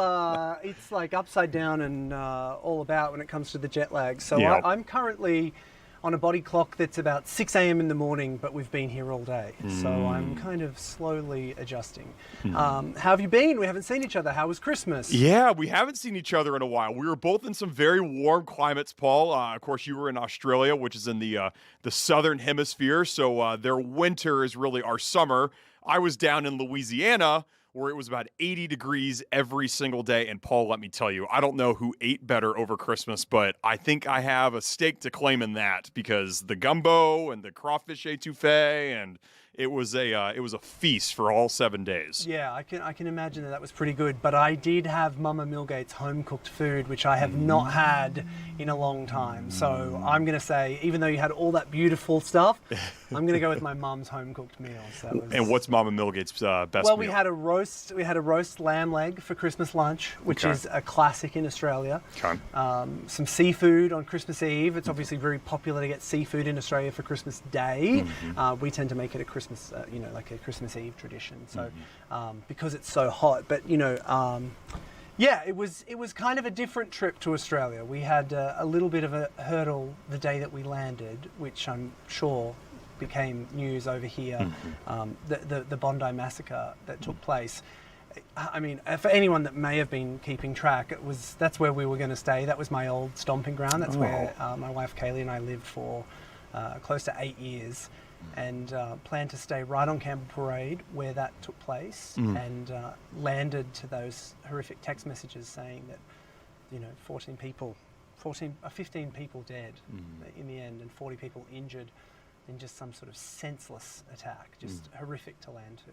it's like upside down and all about when it comes to the jet lag. So Yeah. I'm currently on a body clock that's about 6 a.m. in the morning, but we've been here all day. So I'm kind of slowly adjusting. How have you been? We haven't seen each other. How was Christmas? Yeah, we haven't seen each other in a while. We were both in some very warm climates, Paul. Of course, you were in Australia, which is in the southern hemisphere. So their winter is really our summer. I was down in Louisiana, where it was about 80 degrees every single day. And Paul, let me tell you, I don't know who ate better over Christmas, but I think I have a stake to claim in that, because the gumbo and the crawfish etouffee, and it was a feast for all 7 days. Yeah, I can imagine that was pretty good. But I did have Mama Milgate's home cooked food, which I have not had in a long time. So I'm going to say, even though you had all that beautiful stuff, I'm going to go with my mum's home cooked meals. And what's Mama Milgate's best Well, meal? we had a roast lamb leg for Christmas lunch, which is a classic in Australia. Okay. Some seafood on Christmas Eve. It's obviously very popular to get seafood in Australia for Christmas Day. We tend to make it a Christmas, like a Christmas Eve tradition. So because it's so hot, but yeah, it was kind of a different trip to Australia. We had a little bit of a hurdle the day that we landed, which I'm sure became news over here. The Bondi massacre that took place. I mean, for anyone that may have been keeping track, that's where we were going to stay. That was my old stomping ground. That's where my wife Kaylee and I lived for close to 8 years, and planned to stay right on Campbell Parade where that took place, and landed to those horrific text messages saying that 15 people dead in the end, and 40 people injured in just some sort of senseless attack. Just horrific to land to.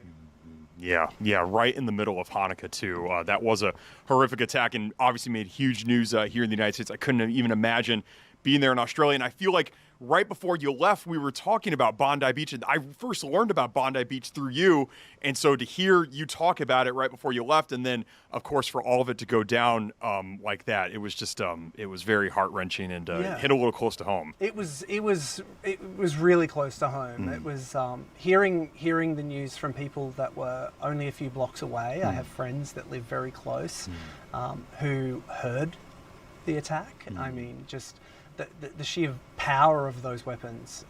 Yeah, right in the middle of Hanukkah too. That was a horrific attack, and obviously made huge news here in the United States. I couldn't even imagine being there in Australia, and I feel like right before you left, we were talking about Bondi Beach, and I first learned about Bondi Beach through you, and so to hear you talk about it right before you left, and then, of course, for all of it to go down like that, it was just, it was very heart-wrenching, and hit a little close to home. It was really close to home. It was hearing the news from people that were only a few blocks away. I have friends that live very close who heard the attack. I mean, just the sheer power of those weapons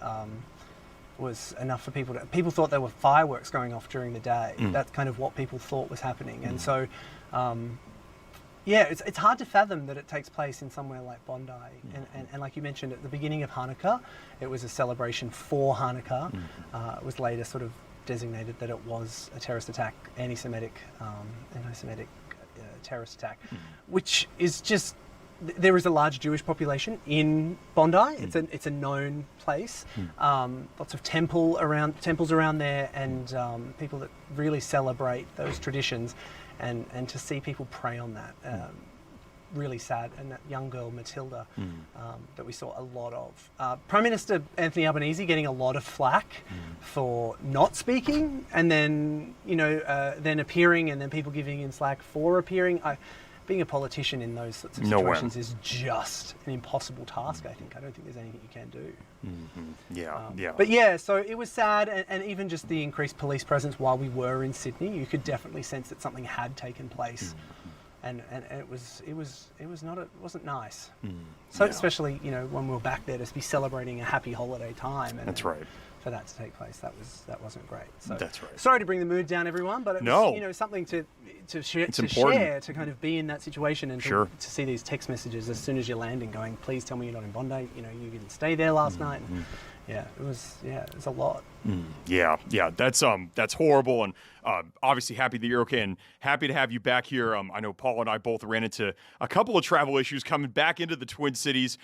was enough for people thought there were fireworks going off during the day. That's kind of what people thought was happening. And so, it's hard to fathom that it takes place in somewhere like Bondi. And like you mentioned, at the beginning of Hanukkah, it was a celebration for Hanukkah. It was later sort of designated that it was a terrorist attack, anti-Semitic terrorist attack, which is just... There is a large Jewish population in Bondi. It's a known place. Lots of temples around there, and people that really celebrate those traditions, and to see people prey on that, really sad. And that young girl Matilda, that we saw a lot of. Prime Minister Anthony Albanese getting a lot of flack for not speaking, and then then appearing, and then people giving him slack for appearing. Being a politician in those sorts of situations is just an impossible task, I think. I don't think there's anything you can do. Yeah. But yeah, so it was sad, and even just the increased police presence while we were in Sydney, you could definitely sense that something had taken place. And it wasn't nice. So especially, when we were back there to be celebrating a happy holiday time. And, That's right. For that to take place, that wasn't great. So that's right. Sorry to bring the mood down, everyone, but it was something to share, to kind of be in that situation, and to see these text messages as soon as you're landing, going, please tell me you're not in Bondi. You didn't stay there last night. And, it was a lot. Yeah, that's horrible, and obviously happy that you're okay, and happy to have you back here. I know Paul and I both ran into a couple of travel issues coming back into the Twin Cities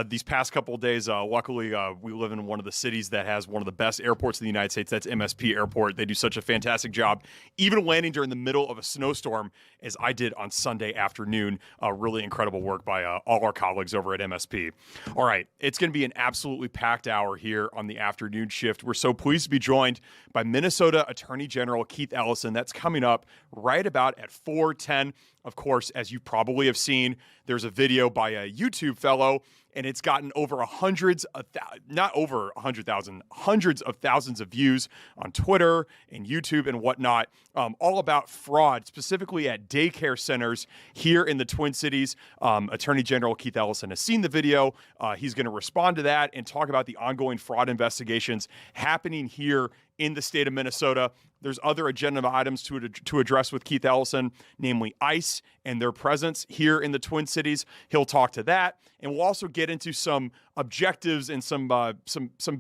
these past couple of days. Luckily, we live in one of the cities that has one of the best airports in the United States. That's MSP Airport. They do such a fantastic job, even landing during the middle of a snowstorm, as I did on Sunday afternoon. Really incredible work by all our colleagues over at MSP. All right, it's going to be an absolutely packed hour here on the afternoon shift. We're so pleased to be joined by Minnesota Attorney General Keith Ellison. That's coming up right about at 4:10. Of course, as you probably have seen, there's a video by a YouTube fellow, and it's gotten over hundreds of thousands of views on Twitter and YouTube and whatnot, all about fraud, specifically at daycare centers here in the Twin Cities. Attorney General Keith Ellison has seen the video. He's going to respond to that and talk about the ongoing fraud investigations happening here in the state of Minnesota. There's other agenda items to address with Keith Ellison, namely ICE and their presence here in the Twin Cities. He'll talk to that, and we'll also get into some objectives and some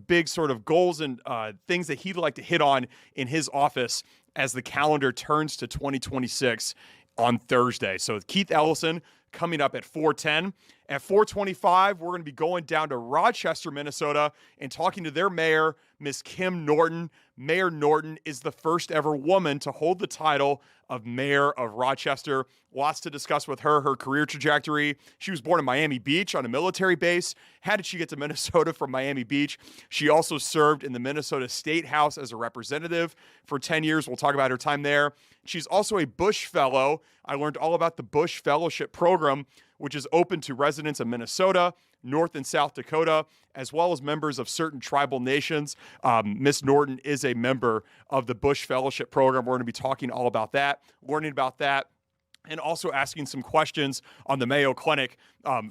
big sort of goals and things that he'd like to hit on in his office as the calendar turns to 2026 on Thursday. So Keith Ellison coming up at 4:10. At 4:25, we're going to be going down to Rochester, Minnesota, and talking to their mayor, Miss Kim Norton. Mayor Norton is the first ever woman to hold the title of mayor of Rochester. Lots to discuss with her, her career trajectory. She was born in Miami Beach on a military base. How did she get to Minnesota from Miami Beach? She also served in the Minnesota State House as a representative for 10 years. We'll talk about her time there. She's also a Bush Fellow. I learned all about the Bush Fellowship Program, which is open to residents of Minnesota, North and South Dakota, as well as members of certain tribal nations. Miss Norton is a member of the Bush Fellowship Program. We're going to be talking all about that, learning about that, and also asking some questions on the Mayo Clinic.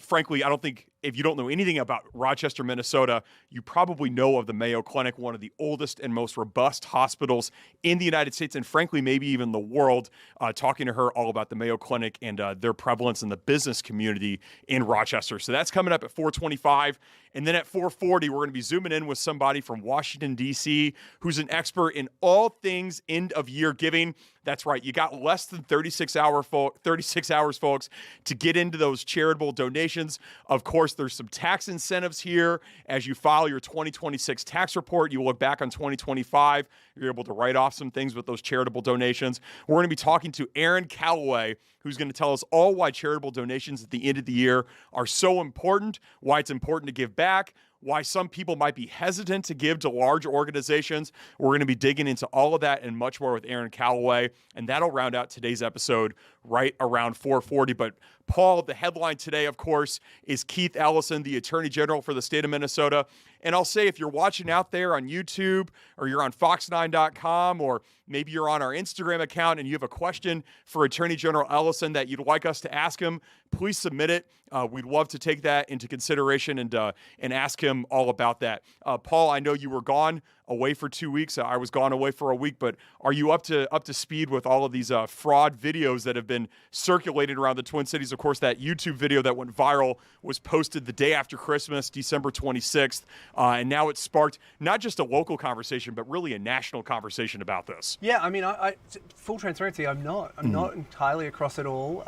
Frankly, I don't think if you don't know anything about Rochester, Minnesota, you probably know of the Mayo Clinic, one of the oldest and most robust hospitals in the United States and frankly, maybe even the world. Talking to her all about the Mayo Clinic and their prevalence in the business community in Rochester. So that's coming up at 4:25. And then at 4:40, we're going to be zooming in with somebody from Washington, D.C., who's an expert in all things end-of-year giving. That's right. You got less than 36 hours, folks, to get into those charitable donations. Of course, there's some tax incentives here. As you file your 2026 tax report, you look back on 2025. You're able to write off some things with those charitable donations. We're going to be talking to Aaron Calloway, who's going to tell us all why charitable donations at the end of the year are so important, why it's important to give back, why some people might be hesitant to give to large organizations. We're going to be digging into all of that and much more with Aaron Calloway, and that'll round out today's episode right around 4:40. But Paul, the headline today, of course, is Keith Ellison, the Attorney General for the state of Minnesota. And I'll say if you're watching out there on YouTube or you're on fox9.com or maybe you're on our Instagram account and you have a question for Attorney General Ellison that you'd like us to ask him, please submit it. We'd love to take that into consideration and ask him all about that. Paul, I know you were gone away for 2 weeks. I was gone away for a week, but are you up to speed with all of these fraud videos that have been circulating around the Twin Cities? Of course, that YouTube video that went viral was posted the day after Christmas, December 26th, and now it's sparked not just a local conversation, but really a national conversation about this. Yeah, I mean, I full transparency, I'm not entirely across it all,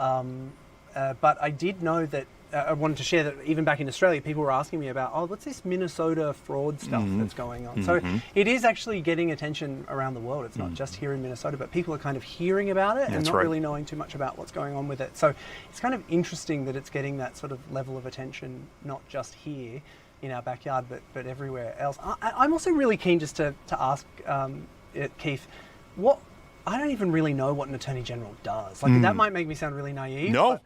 but I did know that. I wanted to share that even back in Australia, people were asking me about, what's this Minnesota fraud stuff that's going on? So it is actually getting attention around the world. It's not just here in Minnesota, but people are kind of hearing about it and not really knowing too much about what's going on with it. So it's kind of interesting that it's getting that sort of level of attention, not just here in our backyard, but everywhere else. I'm also really keen just to ask Keith, I don't even really know what an Attorney General does. Like that might make me sound really naive. No.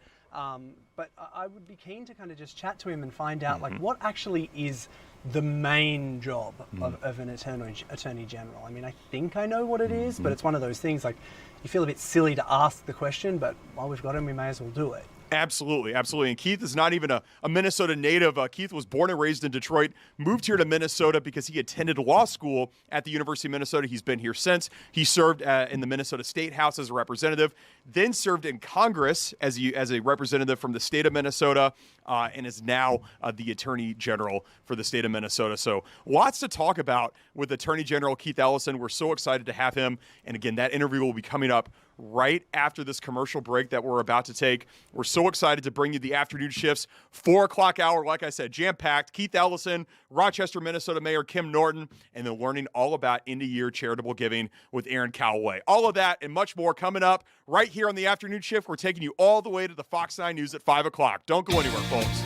But I would be keen to kind of just chat to him and find out like what actually is the main job of an attorney general. I mean, I think I know what it is, but it's one of those things like you feel a bit silly to ask the question, but while we've got him, we may as well do it. Absolutely, absolutely. And Keith is not even a Minnesota native. Keith was born and raised in Detroit, moved here to Minnesota because he attended law school at the University of Minnesota. He's been here since. He served in the Minnesota State House as a representative, then served in Congress as a representative from the state of Minnesota, and is now the Attorney General for the state of Minnesota. So lots to talk about with Attorney General Keith Ellison. We're so excited to have him. And again, that interview will be coming up right after this commercial break that we're about to take. We're so excited to bring you the afternoon shifts, 4 o'clock hour, like I said, jam-packed. Keith Ellison, Rochester, Minnesota Mayor Kim Norton, and then learning all about end-of-year charitable giving with Aaron Calloway. All of that and much more coming up right here on the afternoon shift. We're taking you all the way to the Fox 9 News at 5 o'clock. Don't go anywhere, folks.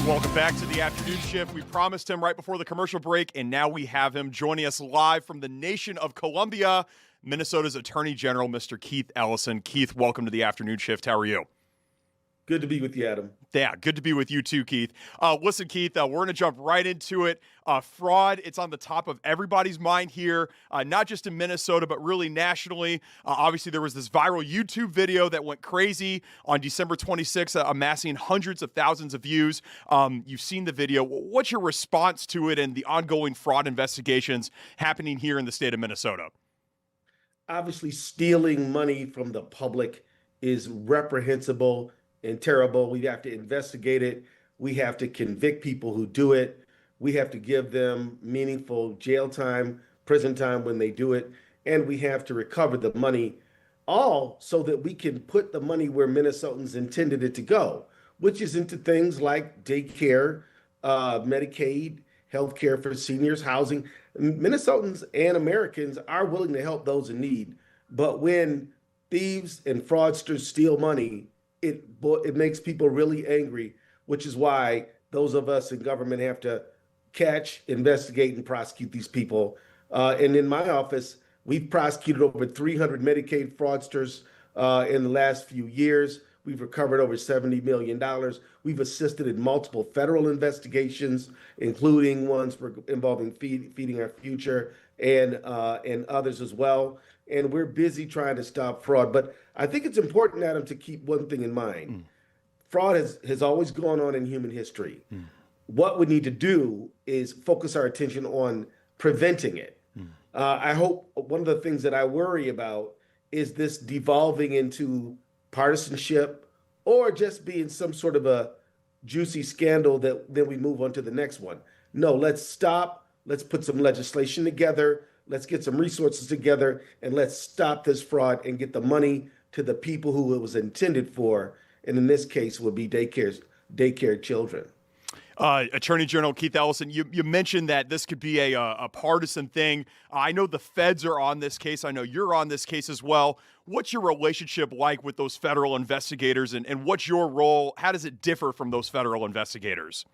Welcome back to the afternoon shift. We promised him right before the commercial break, and now we have him joining us live from the nation of Columbia, Minnesota's Attorney General, Mr. Keith Ellison. Keith, welcome to the afternoon shift. How are you? Good to be with you, Adam. Yeah, good to be with you too, Keith. Listen, Keith, we're going to jump right into it. Fraud, it's on the top of everybody's mind here, not just in Minnesota, but really nationally. Obviously, there was this viral YouTube video that went crazy on December 26th, amassing hundreds of thousands of views. You've seen the video. What's your response to it and the ongoing fraud investigations happening here in the state of Minnesota? Obviously, stealing money from the public is reprehensible and terrible. We have to investigate it. We have to convict people who do it. We have to give them meaningful jail time, prison time when they do it. And we have to recover the money, all so that we can put the money where Minnesotans intended it to go, which is into things like daycare, Medicaid, healthcare for seniors, housing. Minnesotans and Americans are willing to help those in need. But when thieves and fraudsters steal money, it makes people really angry, which is why those of us in government have to catch, investigate, and prosecute these people. And in my office, we've prosecuted over 300 Medicaid fraudsters in the last few years. We've recovered over $70 million. We've assisted in multiple federal investigations, including ones involving Feeding Our Future and others as well. And we're busy trying to stop fraud. But I think it's important, Adam, to keep one thing in mind. Fraud has always gone on in human history. What we need to do is focus our attention on preventing it. I hope one of the things that I worry about is this devolving into partisanship or just being some sort of a juicy scandal that then we move on to the next one. No, let's stop. Let's put some legislation together. Let's get some resources together and let's stop this fraud and get the money to the people who it was intended for. And in this case would be daycare children. Attorney General Keith Ellison, you mentioned that this could be a partisan thing. I know the feds are on this case. I know you're on this case as well. What's your relationship like with those federal investigators and what's your role? How does it differ from those federal investigators?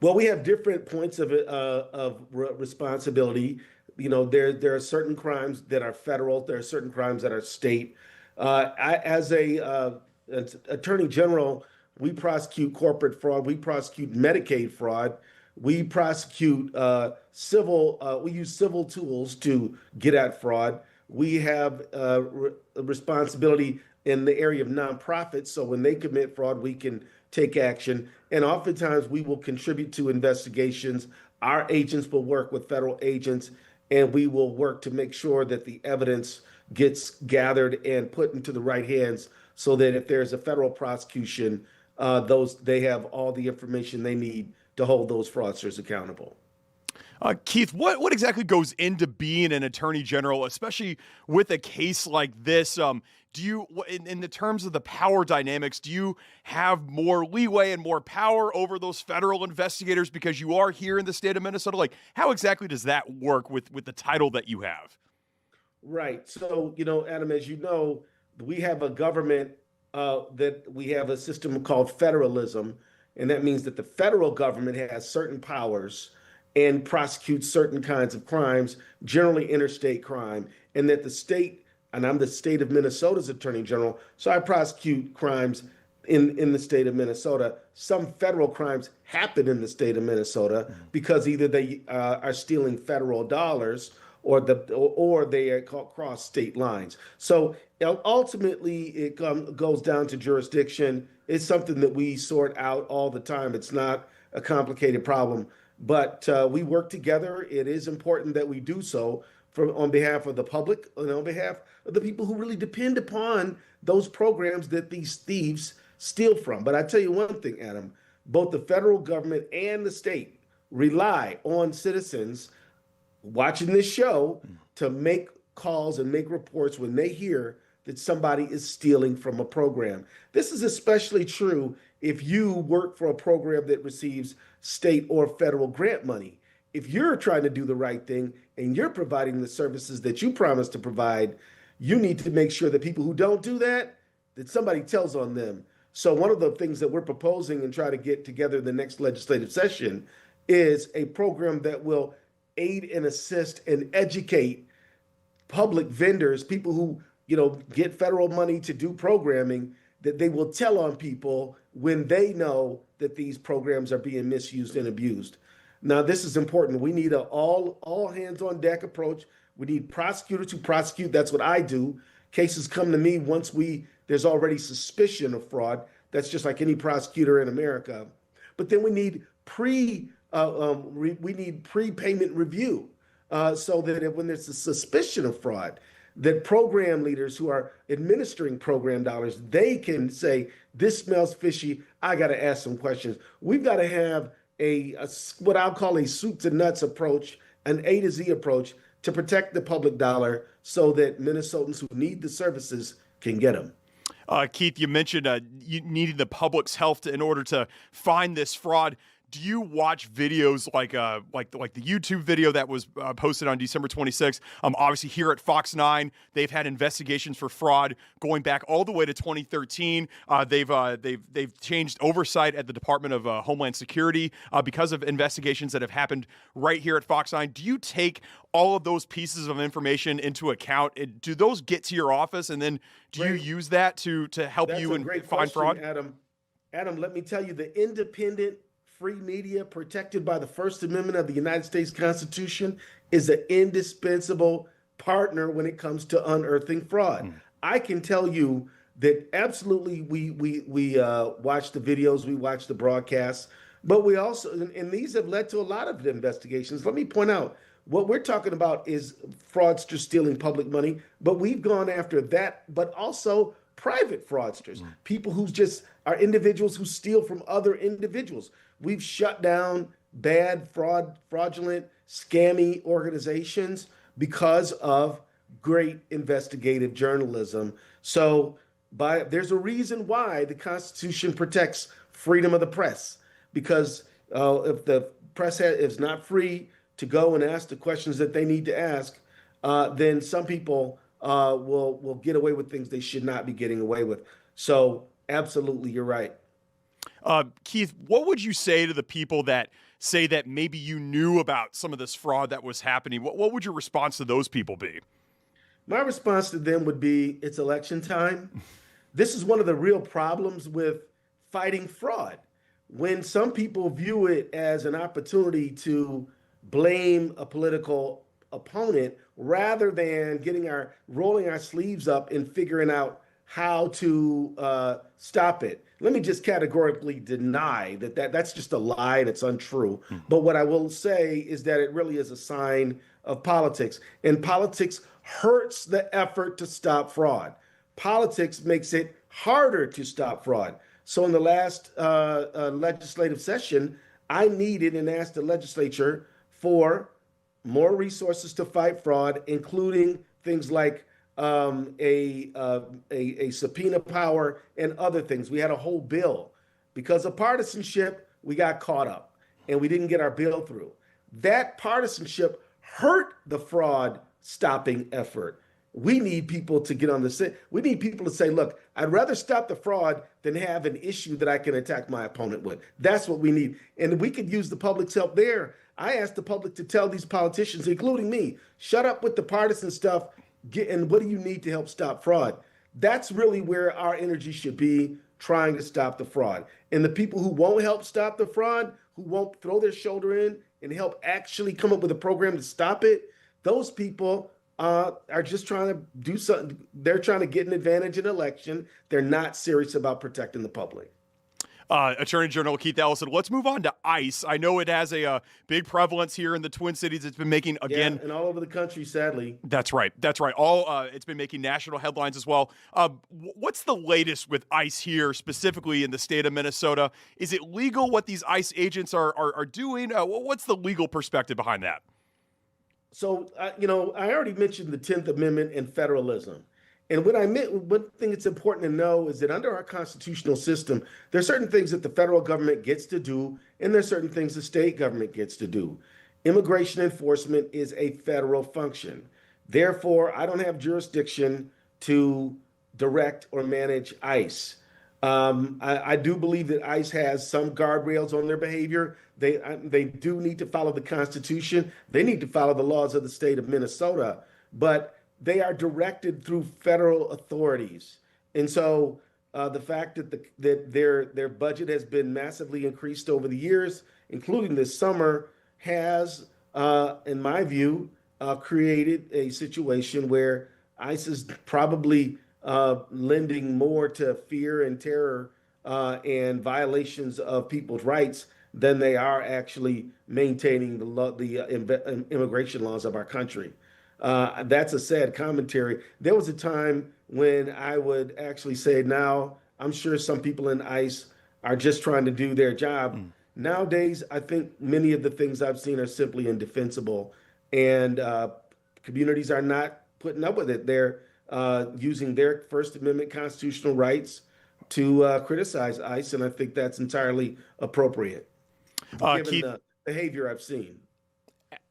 Well, we have different points of responsibility. You know, there are certain crimes that are federal. There are certain crimes that are state. As a attorney general, we prosecute corporate fraud. We prosecute Medicaid fraud. We prosecute civil. We use civil tools to get at fraud. We have responsibility in the area of nonprofits. So when they commit fraud, we can take action. And oftentimes we will contribute to investigations. Our agents will work with federal agents, and we will work to make sure that the evidence gets gathered and put into the right hands so that if there's a federal prosecution, they have all the information they need to hold those fraudsters accountable. Keith, what exactly goes into being an attorney general, especially with a case like this? Do you, in the terms of the power dynamics, do you have more leeway and more power over those federal investigators because you are here in the state of Minnesota? Like, how exactly does that work with the title that you have? Right. So, you know, Adam, as you know, we have a government that we have a system called federalism, and that means that the federal government has certain powers and prosecutes certain kinds of crimes, generally interstate crime, and that the state, and I'm the state of Minnesota's attorney general, so I prosecute crimes in the state of Minnesota. Some federal crimes happen in the state of Minnesota because either they are stealing federal dollars or they cross state lines. So ultimately, it goes down to jurisdiction. It's something that we sort out all the time. It's not a complicated problem, but we work together. It is important that we do so on behalf of the public and on behalf of the people who really depend upon those programs that these thieves steal from. But I tell you one thing, Adam, both the federal government and the state rely on citizens watching this show to make calls and make reports when they hear that somebody is stealing from a program. This is especially true if you work for a program that receives state or federal grant money. If you're trying to do the right thing and you're providing the services that you promised to provide, you need to make sure that people who don't do that, that somebody tells on them. So one of the things that we're proposing and try to get together in the next legislative session is a program that will aid and assist and educate public vendors, people who, get federal money to do programming, that they will tell on people when they know that these programs are being misused and abused. Now, this is important. We need an all hands on deck approach. We need prosecutors who prosecute. That's what I do. Cases come to me once there's already suspicion of fraud. That's just like any prosecutor in America. But then we need pre-payment review, so that when there's a suspicion of fraud, that program leaders who are administering program dollars, they can say, this smells fishy, I got to ask some questions. We've got to have what I'll call a soup to nuts approach, an A to Z approach to protect the public dollar so that Minnesotans who need the services can get them. Keith, you mentioned you needing the public's help in order to find this fraud. Do you watch videos like the YouTube video that was posted on December 26th? Obviously, here at Fox 9, they've had investigations for fraud going back all the way to 2013. They've changed oversight at the Department of Homeland Security because of investigations that have happened right here at Fox 9. Do you take all of those pieces of information into account? Do those get to your office, and then do you use that to help you and find fraud? Adam, let me tell you, the independent free media protected by the First Amendment of the United States Constitution is an indispensable partner when it comes to unearthing fraud. I can tell you that absolutely we watch the videos, we watch the broadcasts, but we also, and these have led to a lot of investigations. Let me point out, what we're talking about is fraudsters stealing public money, but we've gone after that, but also private fraudsters, people who just are individuals who steal from other individuals. We've shut down bad, fraudulent, scammy organizations because of great investigative journalism. So there's a reason why the Constitution protects freedom of the press, because if the press is not free to go and ask the questions that they need to ask, then some people will get away with things they should not be getting away with. So absolutely, you're right. Keith, what would you say to the people that say that maybe you knew about some of this fraud that was happening? What would your response to those people be? My response to them would be, it's election time. This is one of the real problems with fighting fraud. When some people view it as an opportunity to blame a political opponent rather than rolling our sleeves up and figuring out how to stop it. Let me just categorically deny that's just a lie and it's untrue. But what I will say is that it really is a sign of politics. And politics hurts the effort to stop fraud. Politics makes it harder to stop fraud. So in the last legislative session, I needed and asked the legislature for more resources to fight fraud, including things like a subpoena power and other things. We had a whole bill. Because of partisanship, we got caught up and we didn't get our bill through. That partisanship hurt the fraud stopping effort. We need people to get on the set. We need people to say, look, I'd rather stop the fraud than have an issue that I can attack my opponent with. That's what we need. And we could use the public's help there. I asked the public to tell these politicians, including me, shut up with the partisan stuff. And what do you need to help stop fraud? That's really where our energy should be, trying to stop the fraud. And the people who won't help stop the fraud, who won't throw their shoulder in and help actually come up with a program to stop it, those people are just trying to do something. They're trying to get an advantage in an election. They're not serious about protecting the public. Attorney General Keith Ellison, let's move on to ICE. I know it has a big prevalence here in the Twin Cities. It's been making, again... Yeah, and all over the country, sadly. That's right. It's been making national headlines as well. What's the latest with ICE here, specifically in the state of Minnesota? Is it legal what these ICE agents are doing? What's the legal perspective behind that? So, I already mentioned the 10th Amendment and federalism. And one thing that's important to know is that under our constitutional system, there are certain things that the federal government gets to do, and there's certain things the state government gets to do. Immigration enforcement is a federal function. Therefore, I don't have jurisdiction to direct or manage ICE. I do believe that ICE has some guardrails on their behavior. They do need to follow the Constitution. They need to follow the laws of the state of Minnesota, but they are directed through federal authorities. And so the fact that their budget has been massively increased over the years, including this summer, has, in my view, created a situation where ICE is probably lending more to fear and terror and violations of people's rights than they are actually maintaining the immigration laws of our country. That's a sad commentary. There was a time when I would actually say, now I'm sure some people in ICE are just trying to do their job. Nowadays, I think many of the things I've seen are simply indefensible, and communities are not putting up with it. They're using their First Amendment constitutional rights to criticize ICE, and I think that's entirely appropriate, given Keith, the behavior I've seen.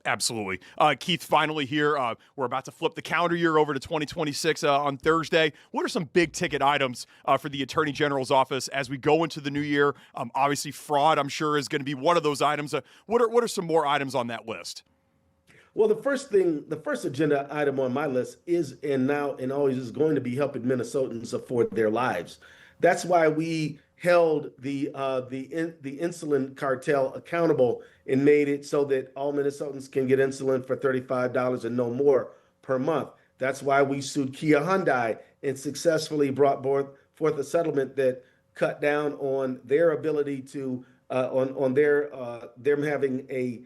Absolutely. Keith, finally here, we're about to flip the calendar year over to 2026 on Thursday. What are some big ticket items for the Attorney General's office as we go into the new year? Obviously, fraud, I'm sure, is going to be one of those items. What are some more items on that list? Well, the first agenda item on my list is, and now and always is, going to be helping Minnesotans afford their lives. That's why we held the insulin cartel accountable and made it so that all Minnesotans can get insulin for $35 and no more per month. That's why we sued Kia Hyundai and successfully brought forth a settlement that cut down on their ability to on their them having a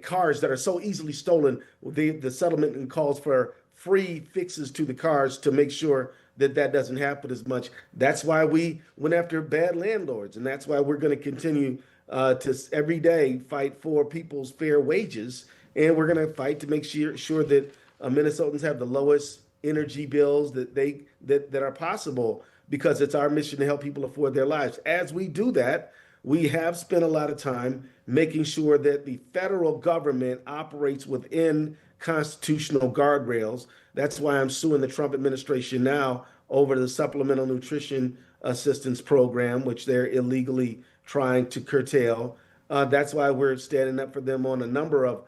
cars that are so easily stolen. The settlement calls for free fixes to the cars to make sure that doesn't happen as much. That's why we went after bad landlords, and that's why we're going to continue to every day fight for people's fair wages, and we're going to fight to make sure that Minnesotans have the lowest energy bills that are possible, because it's our mission to help people afford their lives. As we do that, we have spent a lot of time making sure that the federal government operates within constitutional guardrails. That's why I'm suing the Trump administration now over the Supplemental Nutrition Assistance Program, which they're illegally trying to curtail. That's why we're standing up for them on a number of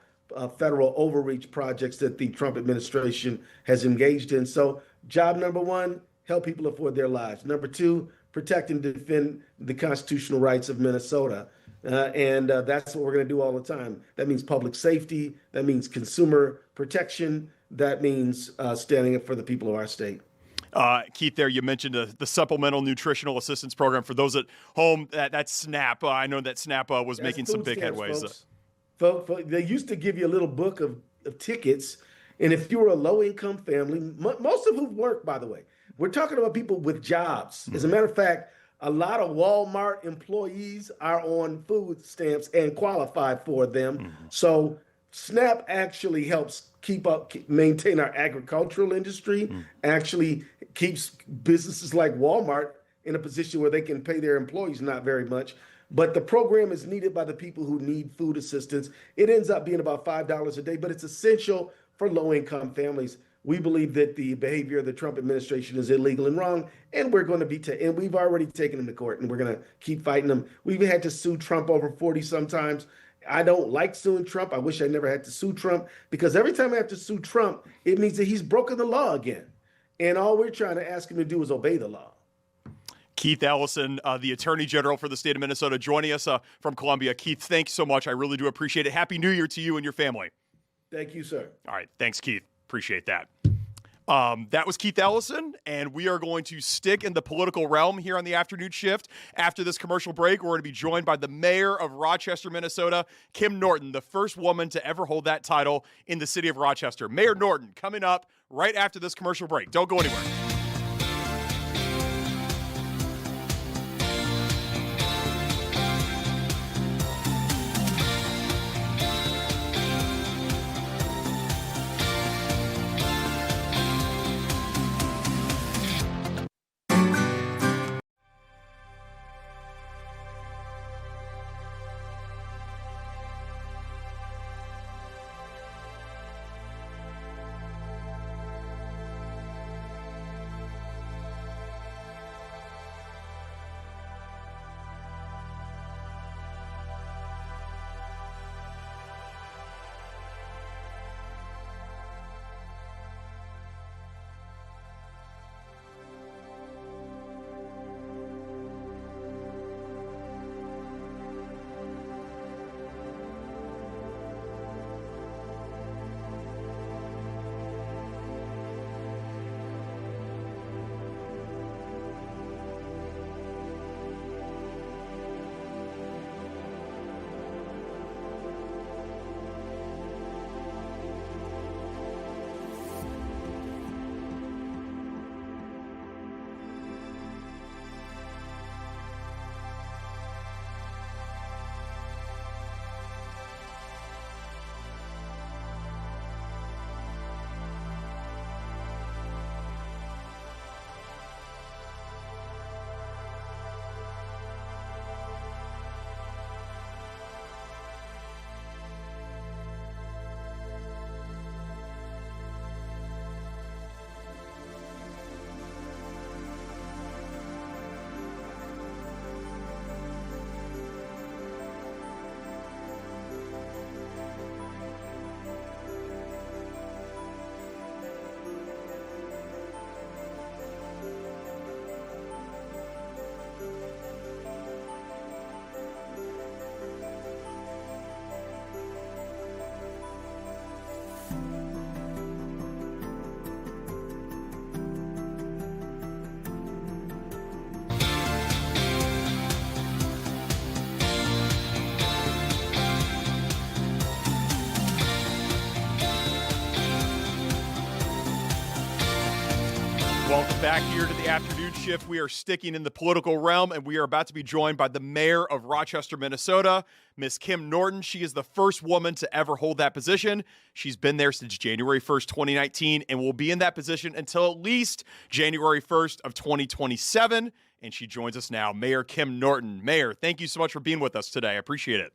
federal overreach projects that the Trump administration has engaged in. So job number one, help people afford their lives. Number two, protect and defend the constitutional rights of Minnesota. And that's what we're going to do all the time. That means public safety. That means consumer protection. That means standing up for the people of our state. Keith, there you mentioned the Supplemental Nutritional Assistance Program. For those at home, that's SNAP. I know that SNAP was making some big headways. Folks, they used to give you a little book of tickets. And if you were a low-income family, most of whom work, by the way, we're talking about people with jobs. As a matter of fact, a lot of Walmart employees are on food stamps and qualify for them. So SNAP actually helps maintain our agricultural industry, actually keeps businesses like Walmart in a position where they can pay their employees not very much. But the program is needed by the people who need food assistance. It ends up being about $5 a day, but it's essential for low-income families. We believe that the behavior of the Trump administration is illegal and wrong, and we're going to be, and we've already taken them to court, and we're going to keep fighting them. We've had to sue Trump over 40 sometimes. I don't like suing Trump. I wish I never had to sue Trump, because every time I have to sue Trump, it means that he's broken the law again. And all we're trying to ask him to do is obey the law. Keith Ellison, the Attorney General for the state of Minnesota, joining us from Columbia. Keith, thanks so much. I really do appreciate it. Happy New Year to you and your family. Thank you, sir. All right. Thanks, Keith. Appreciate that. That was Keith Ellison, and we are going to stick in the political realm here on the afternoon shift. After this commercial break, we're going to be joined by the mayor of Rochester, Minnesota, Kim Norton, the first woman to ever hold that title in the city of Rochester. Mayor Norton coming up right after this commercial break. Don't go anywhere. Welcome back here to the afternoon shift. We are sticking in the political realm, and we are about to be joined by the mayor of Rochester, Minnesota, Miss Kim Norton. She is the first woman to ever hold that position. She's been there since January 1st, 2019, and will be in that position until at least January 1st of 2027. And she joins us now, Mayor Kim Norton. Mayor, thank you so much for being with us today. I appreciate it.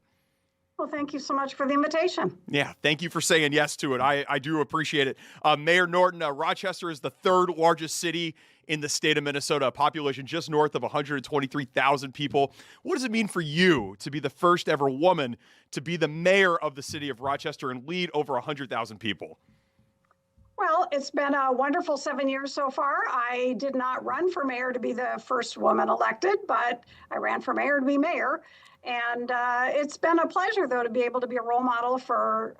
Well, thank you so much for the invitation. Yeah, thank you for saying yes to it. I do appreciate it. Mayor Norton, Rochester is the third largest city in the state of Minnesota, a population just north of 123,000 people. What does it mean for you to be the first ever woman to be the mayor of the city of Rochester and lead over 100,000 people? Well, it's been a wonderful 7 years so far. I did not run for mayor to be the first woman elected, but I ran for mayor to be mayor. And it's been a pleasure, though, to be able to be a role model for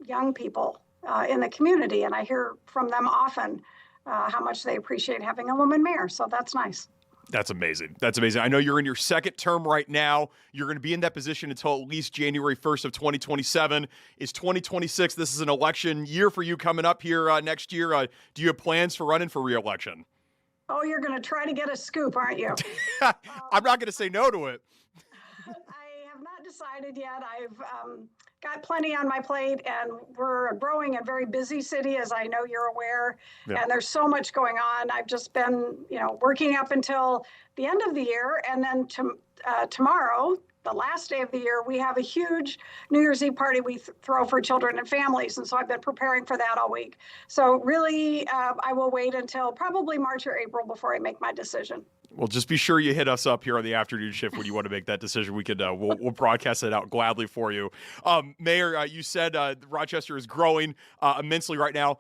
young people in the community. And I hear from them often how much they appreciate having a woman mayor. So that's nice. That's amazing. That's amazing. I know you're in your second term right now. You're going to be in that position until at least January 1st of 2027. Is 2026, this is an election year for you coming up here next year. Do you have plans for running for re-election? Oh, you're going to try to get a scoop, aren't you? I'm not going to say no to it. I have not decided yet. I've got plenty on my plate, and we're a growing and very busy city, as I know you're aware. Yeah. And there's so much going on. I've just been, working up until the end of the year, and then tomorrow, the last day of the year, we have a huge New Year's Eve party we throw for children and families, and so I've been preparing for that all week. So really, I will wait until probably March or April before I make my decision. Well, just be sure you hit us up here on the afternoon shift when you want to make that decision. We could we'll broadcast it out gladly for you. Mayor, you said Rochester is growing immensely right now.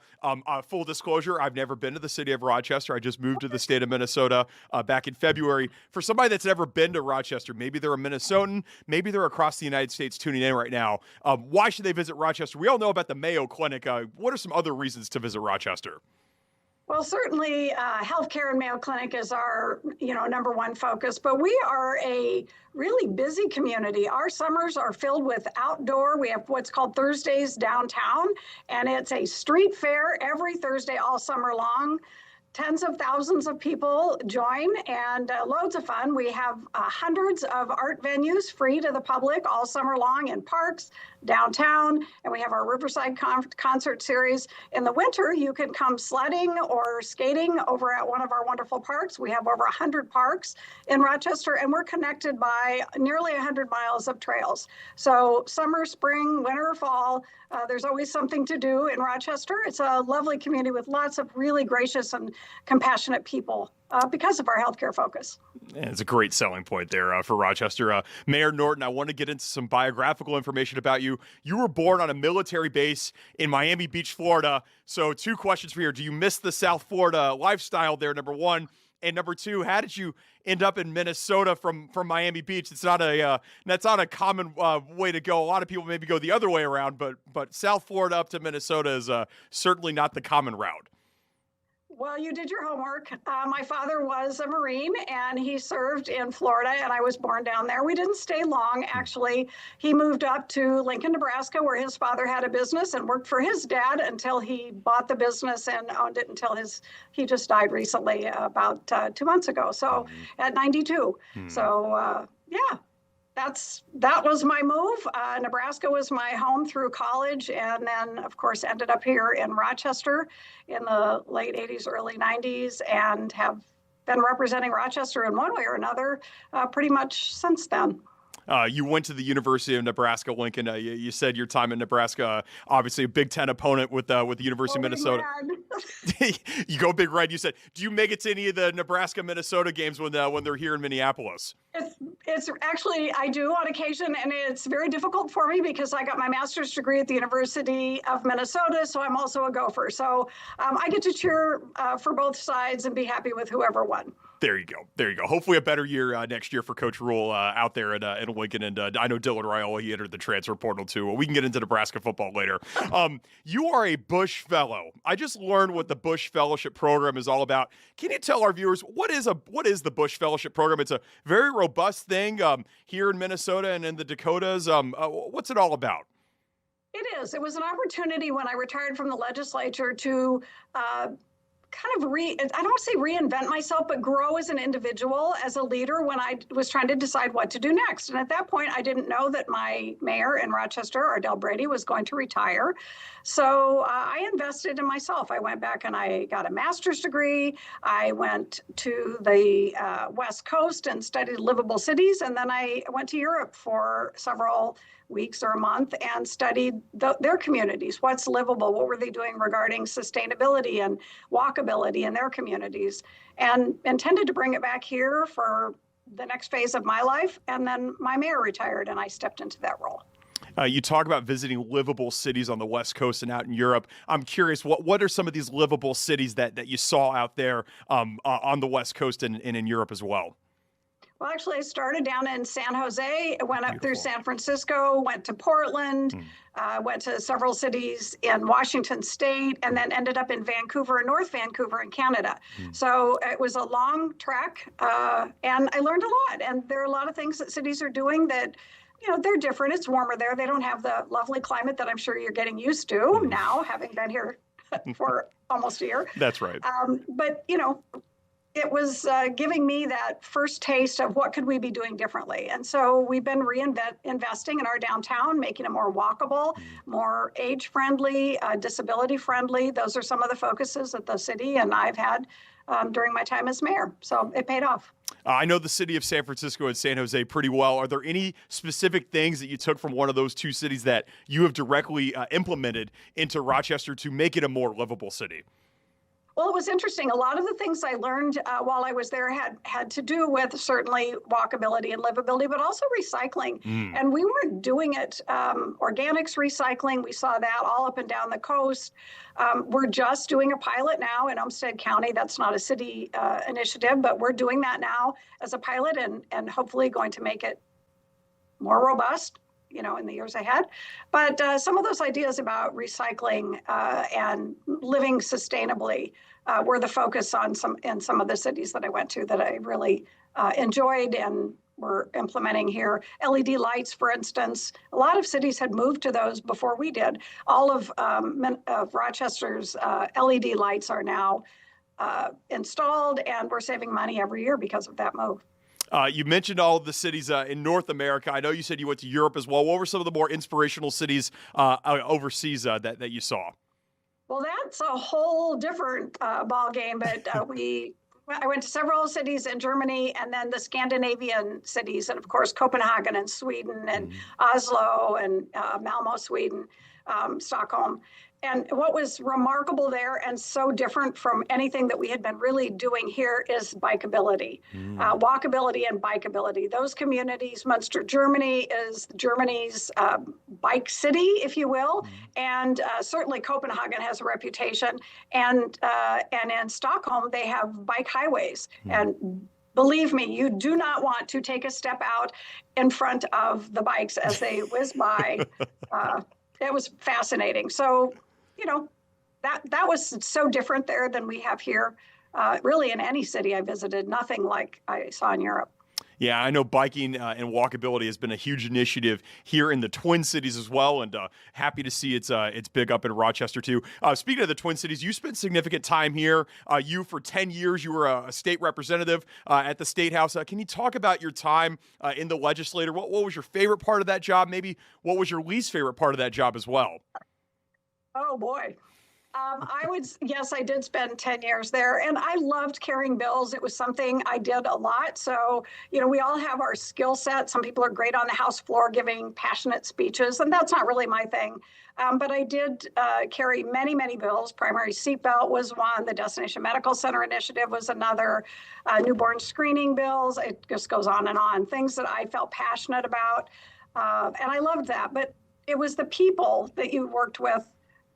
Full disclosure, I've never been to the city of Rochester. I just moved to the state of Minnesota back in February. For somebody that's never been to Rochester, maybe they're a Minnesotan, maybe they're across the United States tuning in right now. Why should they visit Rochester? We all know about the Mayo Clinic. What are some other reasons to visit Rochester? Well, certainly healthcare and Mayo Clinic is our, number one focus, but we are a really busy community. Our summers are filled with outdoor. We have what's called Thursdays downtown, and it's a street fair every Thursday all summer long. Tens of thousands of people join, and loads of fun. We have hundreds of art venues free to the public all summer long in parks, downtown, and we have our Riverside concert series. In the winter, you can come sledding or skating over at one of our wonderful parks. We have over 100 parks in Rochester, and we're connected by nearly 100 miles of trails. So summer, spring, winter, fall, there's always something to do in Rochester. It's a lovely community with lots of really gracious and compassionate people because of our healthcare focus. Yeah, it's a great selling point there for Rochester. Mayor Norton, I want to get into some biographical information about you. You were born on a military base in Miami Beach, Florida. So 2 questions for you. Do you miss the South Florida lifestyle there, number one? And number 2, how did you end up in Minnesota from Miami Beach? It's not a common way to go. A lot of people maybe go the other way around, but South Florida up to Minnesota is certainly not the common route. Well, you did your homework. My father was a Marine, and he served in Florida, and I was born down there. We didn't stay long, actually. He moved up to Lincoln, Nebraska, where his father had a business and worked for his dad until he bought the business and owned it until he just died recently, about 2 months ago, so at 92. So, yeah. That was my move. Nebraska was my home through college, and then, of course, ended up here in Rochester in the late 80s, early 90s, and have been representing Rochester in one way or another pretty much since then. You went to the University of Nebraska-Lincoln. You said your time in Nebraska, obviously a Big Ten opponent with the University of Minnesota. You go Big Red. You said, do you make it to any of the Nebraska-Minnesota games when they're here in Minneapolis? It's actually, I do on occasion, and it's very difficult for me because I got my master's degree at the University of Minnesota, so I'm also a Gopher. So I get to cheer for both sides and be happy with whoever won. There you go. Hopefully a better year next year for Coach Rule out there in Lincoln. And I know Dylan Raiola, he entered the transfer portal too. We can get into Nebraska football later. You are a Bush Fellow. I just learned what the Bush Fellowship Program is all about. Can you tell our viewers what is the Bush Fellowship Program? It's a very robust thing here in Minnesota and in the Dakotas. What's it all about? It is. It was an opportunity when I retired from the legislature to kind of I don't want to say reinvent myself, but grow as an individual, as a leader when I was trying to decide what to do next. And at that point, I didn't know that my mayor in Rochester, Ardell Brady, was going to retire. So I invested in myself. I went back and I got a master's degree. I went to the West Coast and studied livable cities. And then I went to Europe for several weeks or a month and studied their communities. What's livable? What were they doing regarding sustainability and walkability in their communities? And intended to bring it back here for the next phase of my life. And then my mayor retired and I stepped into that role. You talk about visiting livable cities on the West Coast and out in Europe. I'm curious, what are some of these livable cities that you saw out there on the West Coast and in Europe as well? Well, actually, I started down in San Jose, went up through San Francisco, went to Portland, went to several cities in Washington State, and then ended up in Vancouver and North Vancouver in Canada. So it was a long trek, and I learned a lot. And there are a lot of things that cities are doing that, they're different. It's warmer there. They don't have the lovely climate that I'm sure you're getting used to now, having been here for almost a year. That's right. But, it was giving me that first taste of what could we be doing differently. And so we've been investing in our downtown, making it more walkable, more age-friendly, disability-friendly. Those are some of the focuses that the city and I've had during my time as mayor. So it paid off. I know the city of San Francisco and San Jose pretty well. Are there any specific things that you took from one of those two cities that you have directly implemented into Rochester to make it a more livable city? Well, it was interesting. A lot of the things I learned while I was there had to do with certainly walkability and livability, but also recycling. And we weren't doing it. Organics recycling, we saw that all up and down the coast. We're just doing a pilot now in Olmsted County. That's not a city initiative, but we're doing that now as a pilot and hopefully going to make it more robust, in the years ahead. But some of those ideas about recycling and living sustainably were the focus on some of the cities that I went to that I really enjoyed and were implementing here. LED lights, for instance, a lot of cities had moved to those before we did. All of Rochester's LED lights are now installed, and we're saving money every year because of that move. You mentioned all of the cities in North America. I know you said you went to Europe as well. What were some of the more inspirational cities overseas that you saw? Well, that's a whole different ball game, but I went to several cities in Germany and then the Scandinavian cities, and of course, Copenhagen and Sweden and Oslo and Malmo, Sweden, Stockholm. And what was remarkable there and so different from anything that we had been really doing here is bikeability, walkability and bikeability. Those communities, Munster, Germany is Germany's bike city, if you will. And certainly Copenhagen has a reputation. And in Stockholm, they have bike highways. And believe me, you do not want to take a step out in front of the bikes as they whiz by. It was fascinating. So, that was so different there than we have here, really in any city I visited, nothing like I saw in Europe. Yeah, I know biking and walkability has been a huge initiative here in the Twin Cities as well, and happy to see it's big up in Rochester too. Speaking of the Twin Cities, you spent significant time here. You, for 10 years, you were a state representative at the State House. Can you talk about your time in the legislature? What was your favorite part of that job? Maybe what was your least favorite part of that job as well? Oh, boy. Yes, I did spend 10 years there, and I loved carrying bills. It was something I did a lot. So, we all have our skill set. Some people are great on the House floor giving passionate speeches, and that's not really my thing. But I did carry many, many bills. Primary seatbelt was one. The Destination Medical Center Initiative was another. Newborn screening bills. It just goes on and on. Things that I felt passionate about, and I loved that. But it was the people that you worked with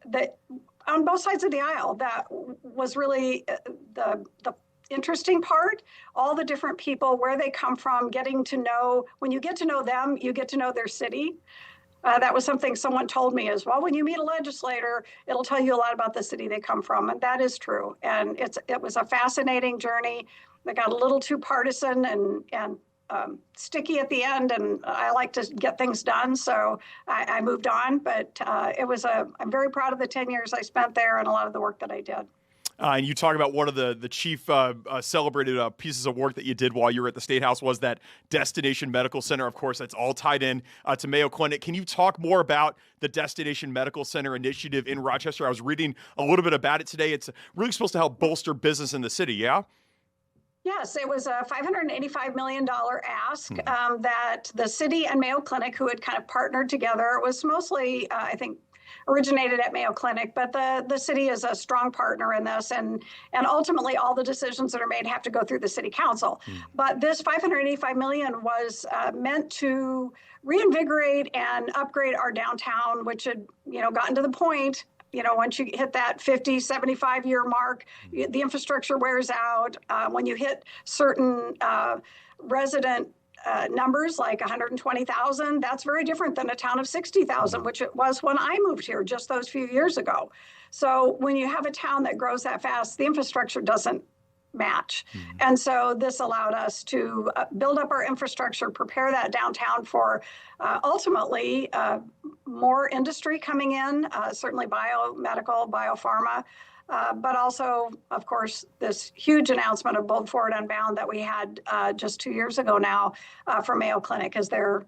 that on both sides of the aisle that was really the interesting part. All the different people, where they come from, getting to know. When you get to know them, you get to know their city. That was something someone told me as well. When you meet a legislator, it'll tell you a lot about the city they come from, and that is true. And it was a fascinating journey. That got a little too partisan and sticky at the end, and I like to get things done, so I moved on. But I'm very proud of the 10 years I spent there and a lot of the work that I did. And you talk about one of the chief celebrated pieces of work that you did while you were at the State House was that Destination Medical Center. Of course, that's all tied in to Mayo Clinic. Can you talk more about the Destination Medical Center initiative in Rochester? I was reading a little bit about it today. It's really supposed to help bolster business in the city, yeah? Yes, it was a $585 million ask that the city and Mayo Clinic, who had kind of partnered together, it was mostly, I think, originated at Mayo Clinic, but the city is a strong partner in this, and ultimately all the decisions that are made have to go through the city council. But this $585 million was meant to reinvigorate and upgrade our downtown, which had gotten to the point. Once you hit that 50, 75-year mark, the infrastructure wears out. When you hit certain resident numbers like 120,000, that's very different than a town of 60,000, which it was when I moved here just those few years ago. So when you have a town that grows that fast, the infrastructure doesn't match. And so this allowed us to build up our infrastructure, prepare that downtown for ultimately more industry coming in, certainly biomedical, biopharma, but also, of course, this huge announcement of Bold Forward Unbound that we had just 2 years ago now for Mayo Clinic, as they're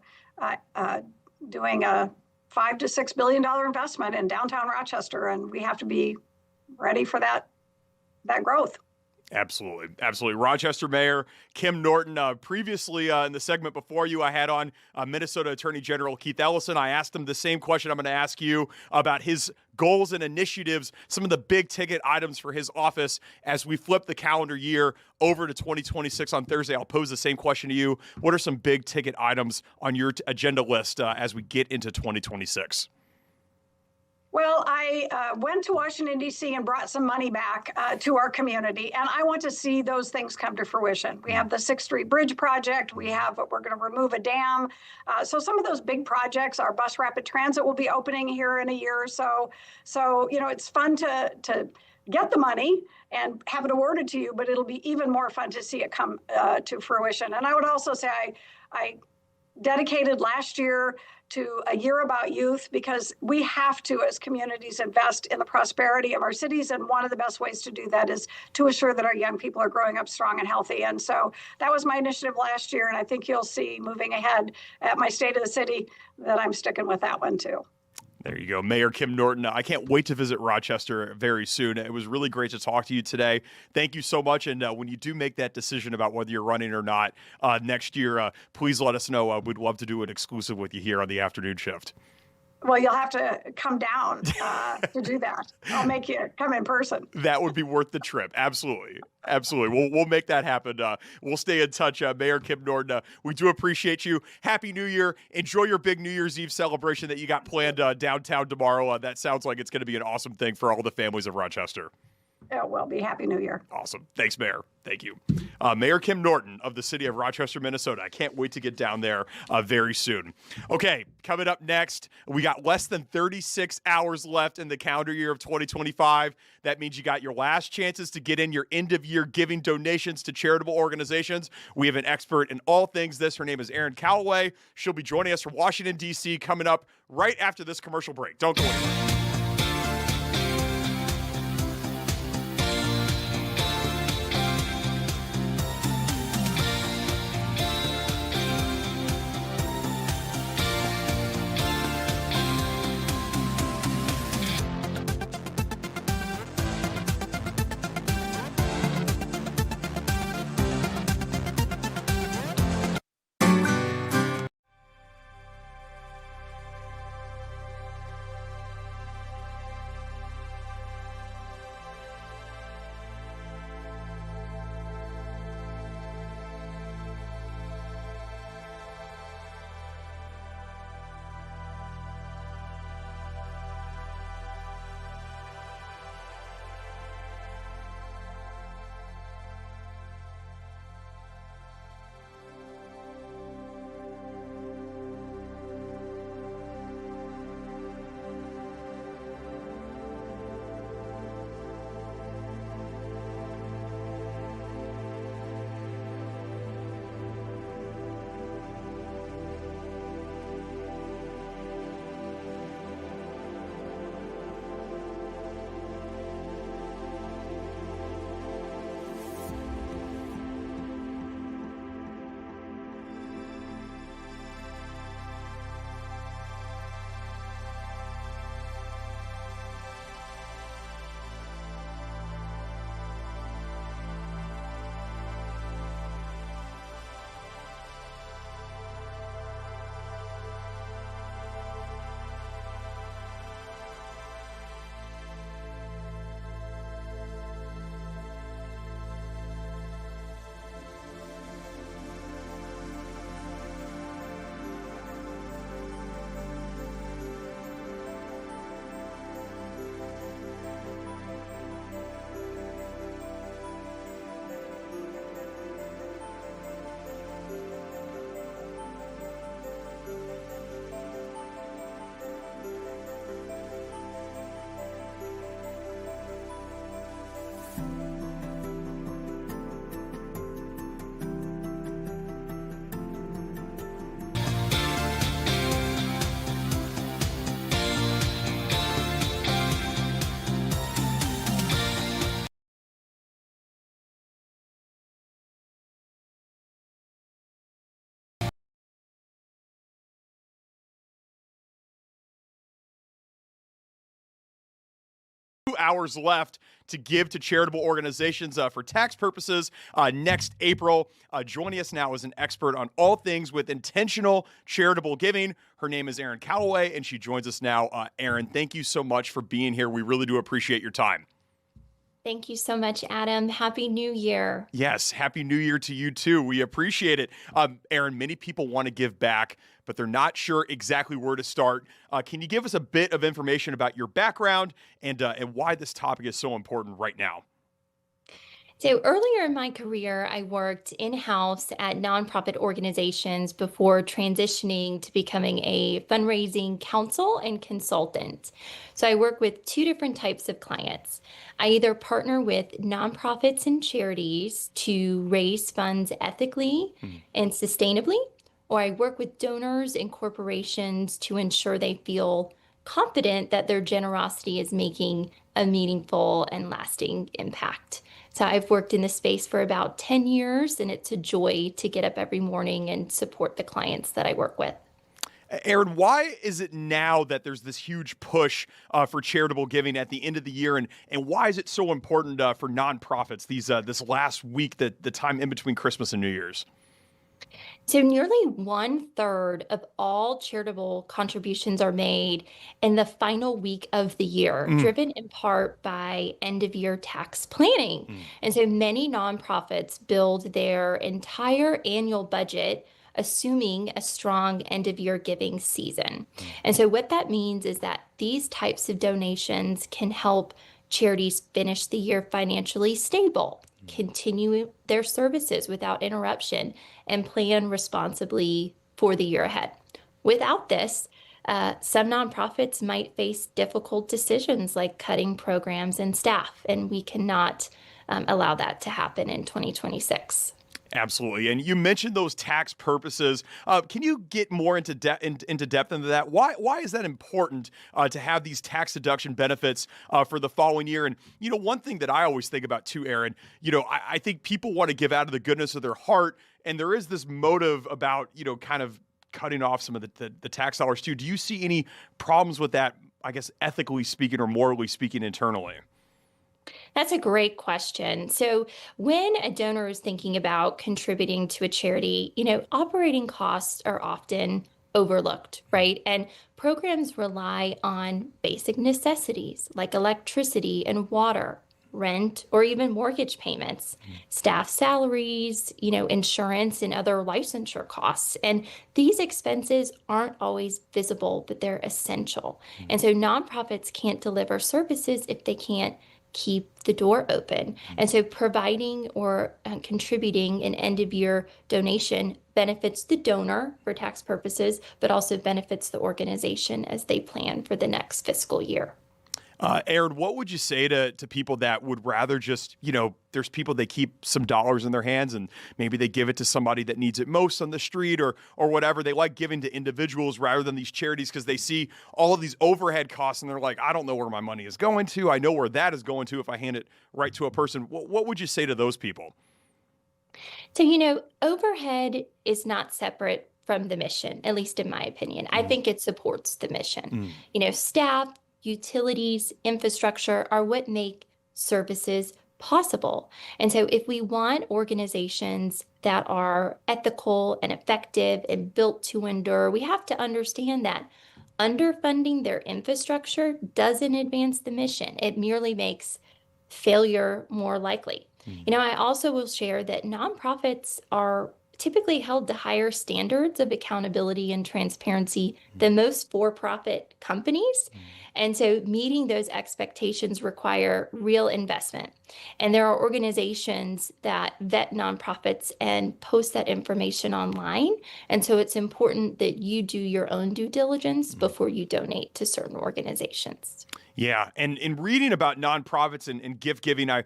doing a $5 to $6 billion investment in downtown Rochester, and we have to be ready for that growth. Absolutely. Absolutely. Rochester Mayor Kim Norton, previously in the segment before you, I had on Minnesota Attorney General Keith Ellison. I asked him the same question I'm going to ask you about his goals and initiatives, some of the big ticket items for his office as we flip the calendar year over to 2026 on Thursday. I'll pose the same question to you. What are some big ticket items on your agenda list as we get into 2026? Well, I went to Washington, D.C. and brought some money back to our community, and I want to see those things come to fruition. We have the 6th Street Bridge project. We're going to remove a dam. So some of those big projects, our bus rapid transit will be opening here in a year or so. So, it's fun to get the money and have it awarded to you, but it'll be even more fun to see it come to fruition. And I would also say I dedicated last year to a year about youth, because we have to, as communities, invest in the prosperity of our cities. And one of the best ways to do that is to assure that our young people are growing up strong and healthy. And so that was my initiative last year. And I think you'll see moving ahead at my State of the City that I'm sticking with that one too. There you go. Mayor Kim Norton. I can't wait to visit Rochester very soon. It was really great to talk to you today. Thank you so much. And when you do make that decision about whether you're running or not next year, please let us know. We'd love to do an exclusive with you here on the afternoon shift. Well, you'll have to come down to do that. I'll make you come in person. That would be worth the trip. Absolutely. Absolutely. We'll make that happen. We'll stay in touch. Mayor Kim Norton, we do appreciate you. Happy New Year. Enjoy your big New Year's Eve celebration that you got planned downtown tomorrow. That sounds like it's going to be an awesome thing for all the families of Rochester. It will be. Happy New Year. Awesome. Thanks, Mayor. Thank you. Mayor Kim Norton of the city of Rochester, Minnesota. I can't wait to get down there very soon. Okay, coming up next, we got less than 36 hours left in the calendar year of 2025. That means you got your last chances to get in your end-of-year giving donations to charitable organizations. We have an expert in all things this. Her name is Erin Calloway. She'll be joining us from Washington, D.C. coming up right after this commercial break. Don't go anywhere. few hours left to give to charitable organizations for tax purposes next April. Joining us now is an expert on all things with intentional charitable giving. Her name is Erin Calloway, and she joins us now. Erin, thank you so much for being here. We really do appreciate your time. Thank you so much, Adam. Happy New Year. Yes, Happy New Year to you too. We appreciate it. Erin, many people want to give back, but they're not sure exactly where to start. Can you give us a bit of information about your background and why this topic is so important right now? So earlier in my career, I worked in-house at nonprofit organizations before transitioning to becoming a fundraising counsel and consultant. So I work with two different types of clients. I either partner with nonprofits and charities to raise funds ethically and sustainably, or I work with donors and corporations to ensure they feel confident that their generosity is making a meaningful and lasting impact. So I've worked in this space for about 10 years, and it's a joy to get up every morning and support the clients that I work with. Erin, why is it now that there's this huge push for charitable giving at the end of the year, and why is it so important for nonprofits this last week, the time in between Christmas and New Year's? So nearly 1/3 of all charitable contributions are made in the final week of the year, driven in part by end of year tax planning. And so many nonprofits build their entire annual budget assuming a strong end of year giving season. And so what that means is that these types of donations can help charities finish the year financially stable, continue their services without interruption, and plan responsibly for the year ahead. Without this, some nonprofits might face difficult decisions like cutting programs and staff, and we cannot allow that to happen in 2026. Absolutely. And you mentioned those tax purposes. Can you get more into depth into that? Why is that important to have these tax deduction benefits for the following year? And, one thing that I always think about too, Erin, I think people want to give out of the goodness of their heart. And there is this motive about, kind of cutting off some of the tax dollars too. Do you see any problems with that, I guess, ethically speaking or morally speaking internally? That's a great question. So when a donor is thinking about contributing to a charity, operating costs are often overlooked, right? And programs rely on basic necessities like electricity and water, rent, or even mortgage payments, staff salaries, insurance and other licensure costs. And these expenses aren't always visible, but they're essential. And so nonprofits can't deliver services if they can't keep the door open. And so providing or contributing an end of year donation benefits the donor for tax purposes, but also benefits the organization as they plan for the next fiscal year. Erin, what would you say to people that would rather just, there's people that keep some dollars in their hands and maybe they give it to somebody that needs it most on the street or whatever. They like giving to individuals rather than these charities because they see all of these overhead costs and they're like, I don't know where my money is going to. I know where that is going to if I hand it right to a person. What would you say to those people? So, overhead is not separate from the mission, at least in my opinion. I think it supports the mission. Staff, utilities, infrastructure are what make services possible. And so if we want organizations that are ethical and effective and built to endure, we have to understand that underfunding their infrastructure doesn't advance the mission. It merely makes failure more likely. I also will share that nonprofits are typically held to higher standards of accountability and transparency than most for-profit companies. And so meeting those expectations require real investment. And there are organizations that vet nonprofits and post that information online. And so it's important that you do your own due diligence before you donate to certain organizations. Yeah, and in reading about nonprofits and gift giving, I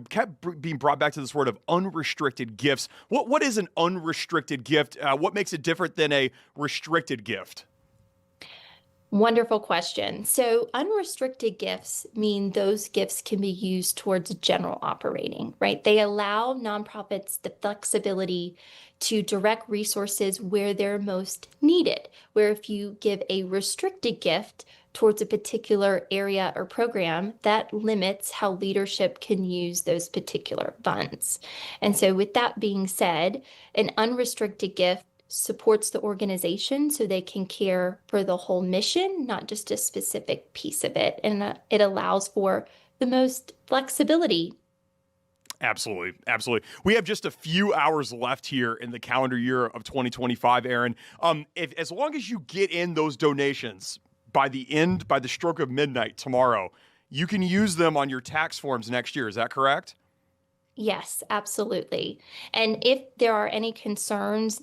kept being brought back to this word of unrestricted gifts. What is an unrestricted gift? What makes it different than a restricted gift? Wonderful question. So unrestricted gifts mean those gifts can be used towards general operating, right? They allow nonprofits the flexibility to direct resources where they're most needed, where if you give a restricted gift towards a particular area or program, that limits how leadership can use those particular funds. And so with that being said, an unrestricted gift supports the organization so they can care for the whole mission, not just a specific piece of it. And it allows for the most flexibility. Absolutely. Absolutely. We have just a few hours left here in the calendar year of 2025, Aaron. As long as you get in those donations by the stroke of midnight tomorrow, you can use them on your tax forms next year. Is that correct? Yes, absolutely. And if there are any concerns,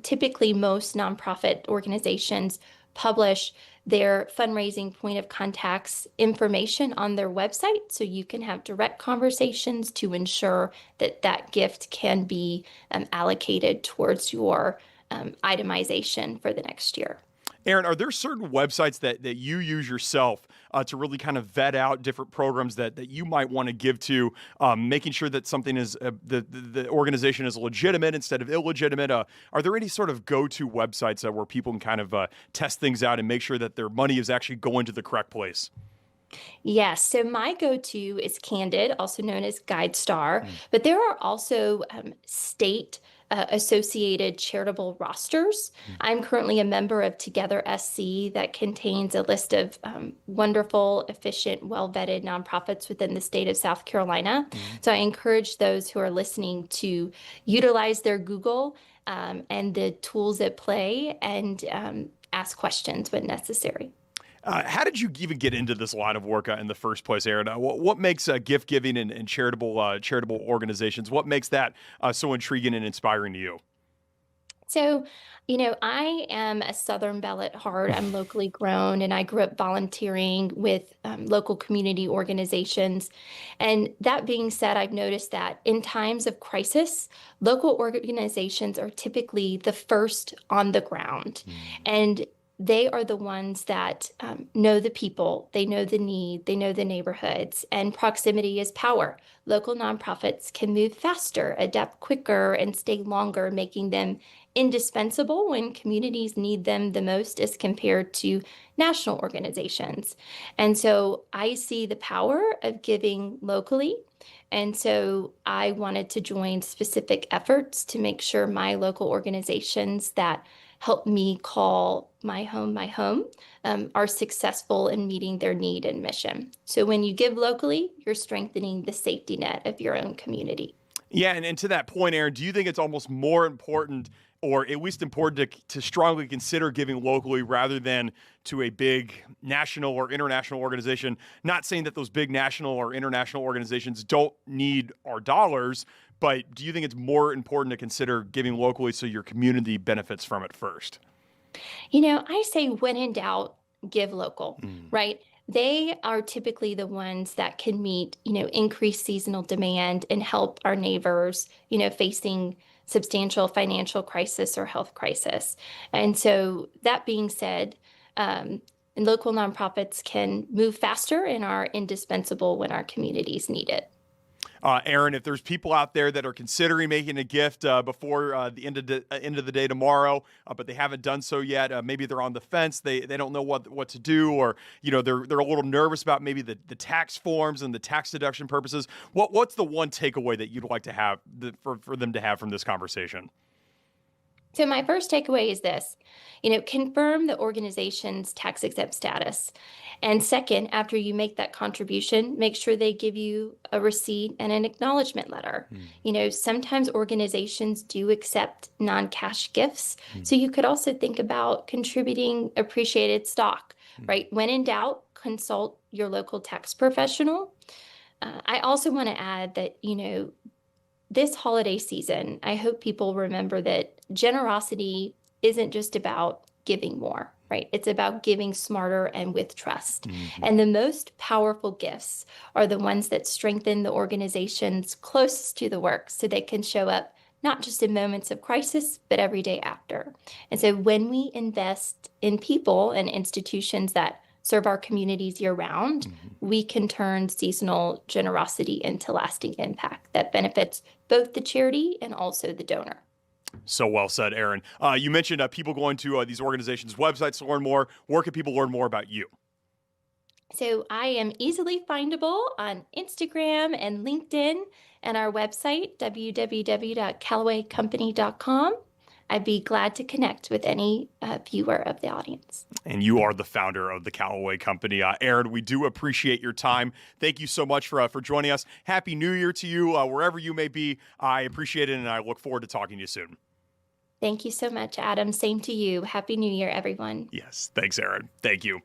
typically most nonprofit organizations publish their fundraising point of contacts information on their website, so you can have direct conversations to ensure that that gift can be allocated towards your itemization for the next year. Aaron, are there certain websites that you use yourself to really kind of vet out different programs that you might want to give to, making sure that something is the organization is legitimate instead of illegitimate? Are there any sort of go-to websites where people can kind of test things out and make sure that their money is actually going to the correct place? Yes. So my go-to is Candid, also known as GuideStar, but there are also state associated charitable rosters. I'm currently a member of Together SC that contains a list of wonderful, efficient, well-vetted nonprofits within the state of South Carolina. So I encourage those who are listening to utilize their Google and the tools at play and ask questions when necessary. How did you even get into this line of work in the first place, Aaron? What makes gift giving and charitable organizations, what makes that so intriguing and inspiring to you? So, I am a Southern belle at heart. I'm locally grown, and I grew up volunteering with local community organizations. And that being said, I've noticed that in times of crisis, local organizations are typically the first on the ground. And they are the ones that know the people, they know the need, they know the neighborhoods, and proximity is power. Local nonprofits can move faster, adapt quicker, and stay longer, making them indispensable when communities need them the most as compared to national organizations. And so I see the power of giving locally. And so I wanted to join specific efforts to make sure my local organizations that help me call my home, are successful in meeting their need and mission. So when you give locally, you're strengthening the safety net of your own community. Yeah, and to that point, Aaron, do you think it's almost more important, or at least important, to strongly consider giving locally rather than to a big national or international organization? Not saying that those big national or international organizations don't need our dollars, but do you think it's more important to consider giving locally so your community benefits from it first? I say when in doubt, give local, right? They are typically the ones that can meet, increased seasonal demand and help our neighbors, facing substantial financial crisis or health crisis. And so that being said, local nonprofits can move faster and are indispensable when our communities need it. Aaron, if there's people out there that are considering making a gift before the end of the day tomorrow, but they haven't done so yet, maybe they're on the fence, they don't know what to do, or they're a little nervous about maybe the tax forms and the tax deduction purposes. What's the one takeaway that you'd like to have for them to have from this conversation? So my first takeaway is this, confirm the organization's tax exempt status. And second, after you make that contribution, make sure they give you a receipt and an acknowledgement letter. Sometimes organizations do accept non-cash gifts. So you could also think about contributing appreciated stock, right? When in doubt, consult your local tax professional. I also want to add that, this holiday season, I hope people remember that generosity isn't just about giving more, right? It's about giving smarter and with trust. And the most powerful gifts are the ones that strengthen the organizations closest to the work so they can show up not just in moments of crisis, but every day after. And so when we invest in people and institutions that serve our communities year-round, we can turn seasonal generosity into lasting impact that benefits both the charity and also the donor. So well said, Aaron. You mentioned people going to these organizations' websites to learn more. Where can people learn more about you? So I am easily findable on Instagram and LinkedIn and our website, www.callawaycompany.com. I'd be glad to connect with any viewer of the audience. And you are the founder of the Callaway Company. Aaron, we do appreciate your time. Thank you so much for joining us. Happy New Year to you, wherever you may be. I appreciate it, and I look forward to talking to you soon. Thank you so much, Adam. Same to you. Happy New Year, everyone. Yes. Thanks, Aaron. Thank you.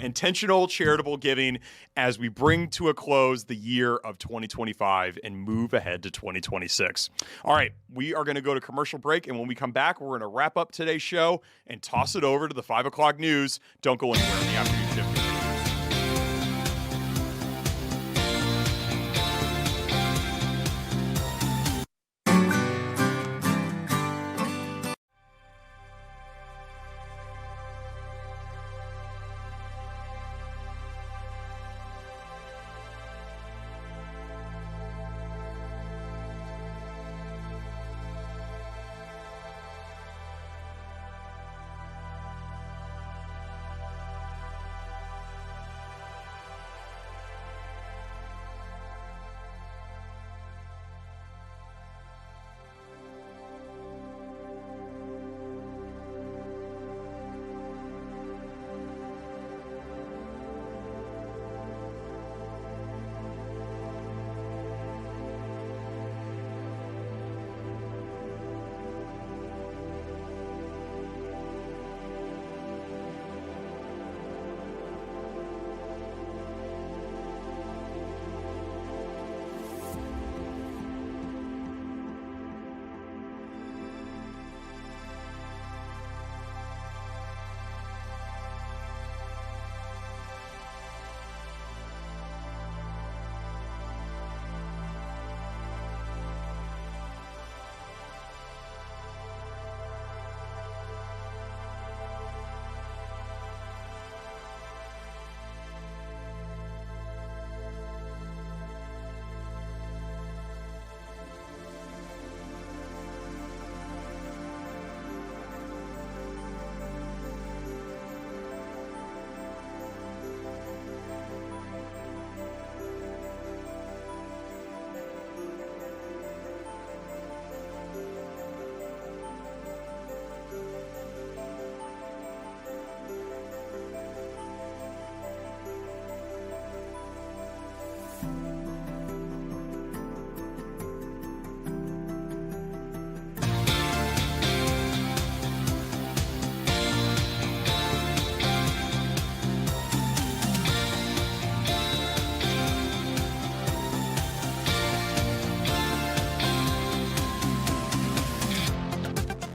Intentional charitable giving as we bring to a close the year of 2025 and move ahead to 2026. All right, we are going to go to commercial break, and when we come back, we're going to wrap up today's show and toss it over to the 5 o'clock news. Don't go anywhere in the afternoon shift.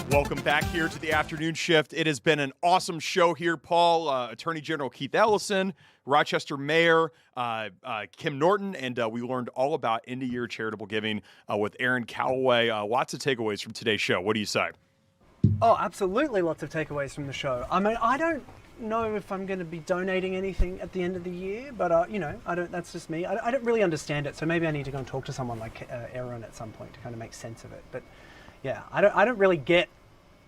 Welcome back here to the afternoon shift. It has been an awesome show here, Paul. Attorney General Keith Ellison, Rochester Mayor Kim Norton, and we learned all about end-of-year charitable giving with Aaron Callaway. Lots of takeaways from today's show. What do you say? Oh, absolutely lots of takeaways from the show. I mean, I don't know if I'm going to be donating anything at the end of the year, but, you know, that's just me. I don't really understand it, so maybe I need to go and talk to someone like Aaron at some point to kind of make sense of it. But, yeah, I don't really get.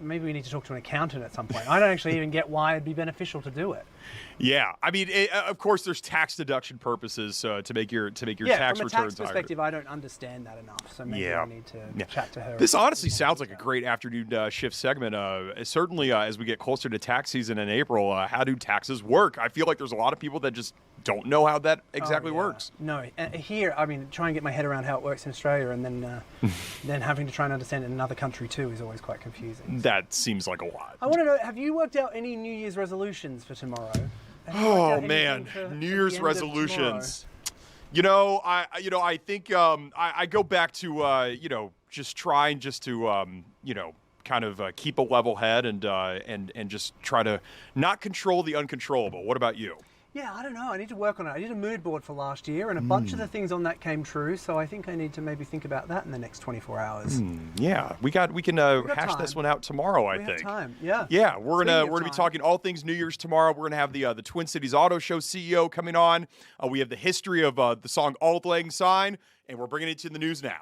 Maybe we need to talk to an accountant at some point. I don't actually even get why it'd be beneficial to do it. Yeah, I mean, of course, there's tax deduction purposes to make your tax from returns. From a tax perspective, I don't understand that enough. So maybe I need to chat to her. This honestly sounds like a great afternoon shift segment. Certainly, as we get closer to tax season in April, how do taxes work? I feel like there's a lot of people that just don't know how that exactly works. No, here, I mean, try and get my head around how it works in Australia, and then having to try and understand it in another country too is always quite confusing. That seems like a lot. I want to know: have you worked out any New Year's resolutions for tomorrow? Oh man, New Year's resolutions. I think I go back to just trying to kind of keep a level head and just try to not control the uncontrollable. What about you? Yeah, I don't know. I need to work on it. I did a mood board for last year, and a bunch of the things on that came true. So I think I need to maybe think about that in the next 24 hours. Yeah, we can hash this one out tomorrow. I think. We have time. Yeah. Yeah, we're gonna be talking all things New Year's tomorrow. We're gonna have the Twin Cities Auto Show CEO coming on. We have the history of the song "Auld Lang Syne," and we're bringing it to the news now.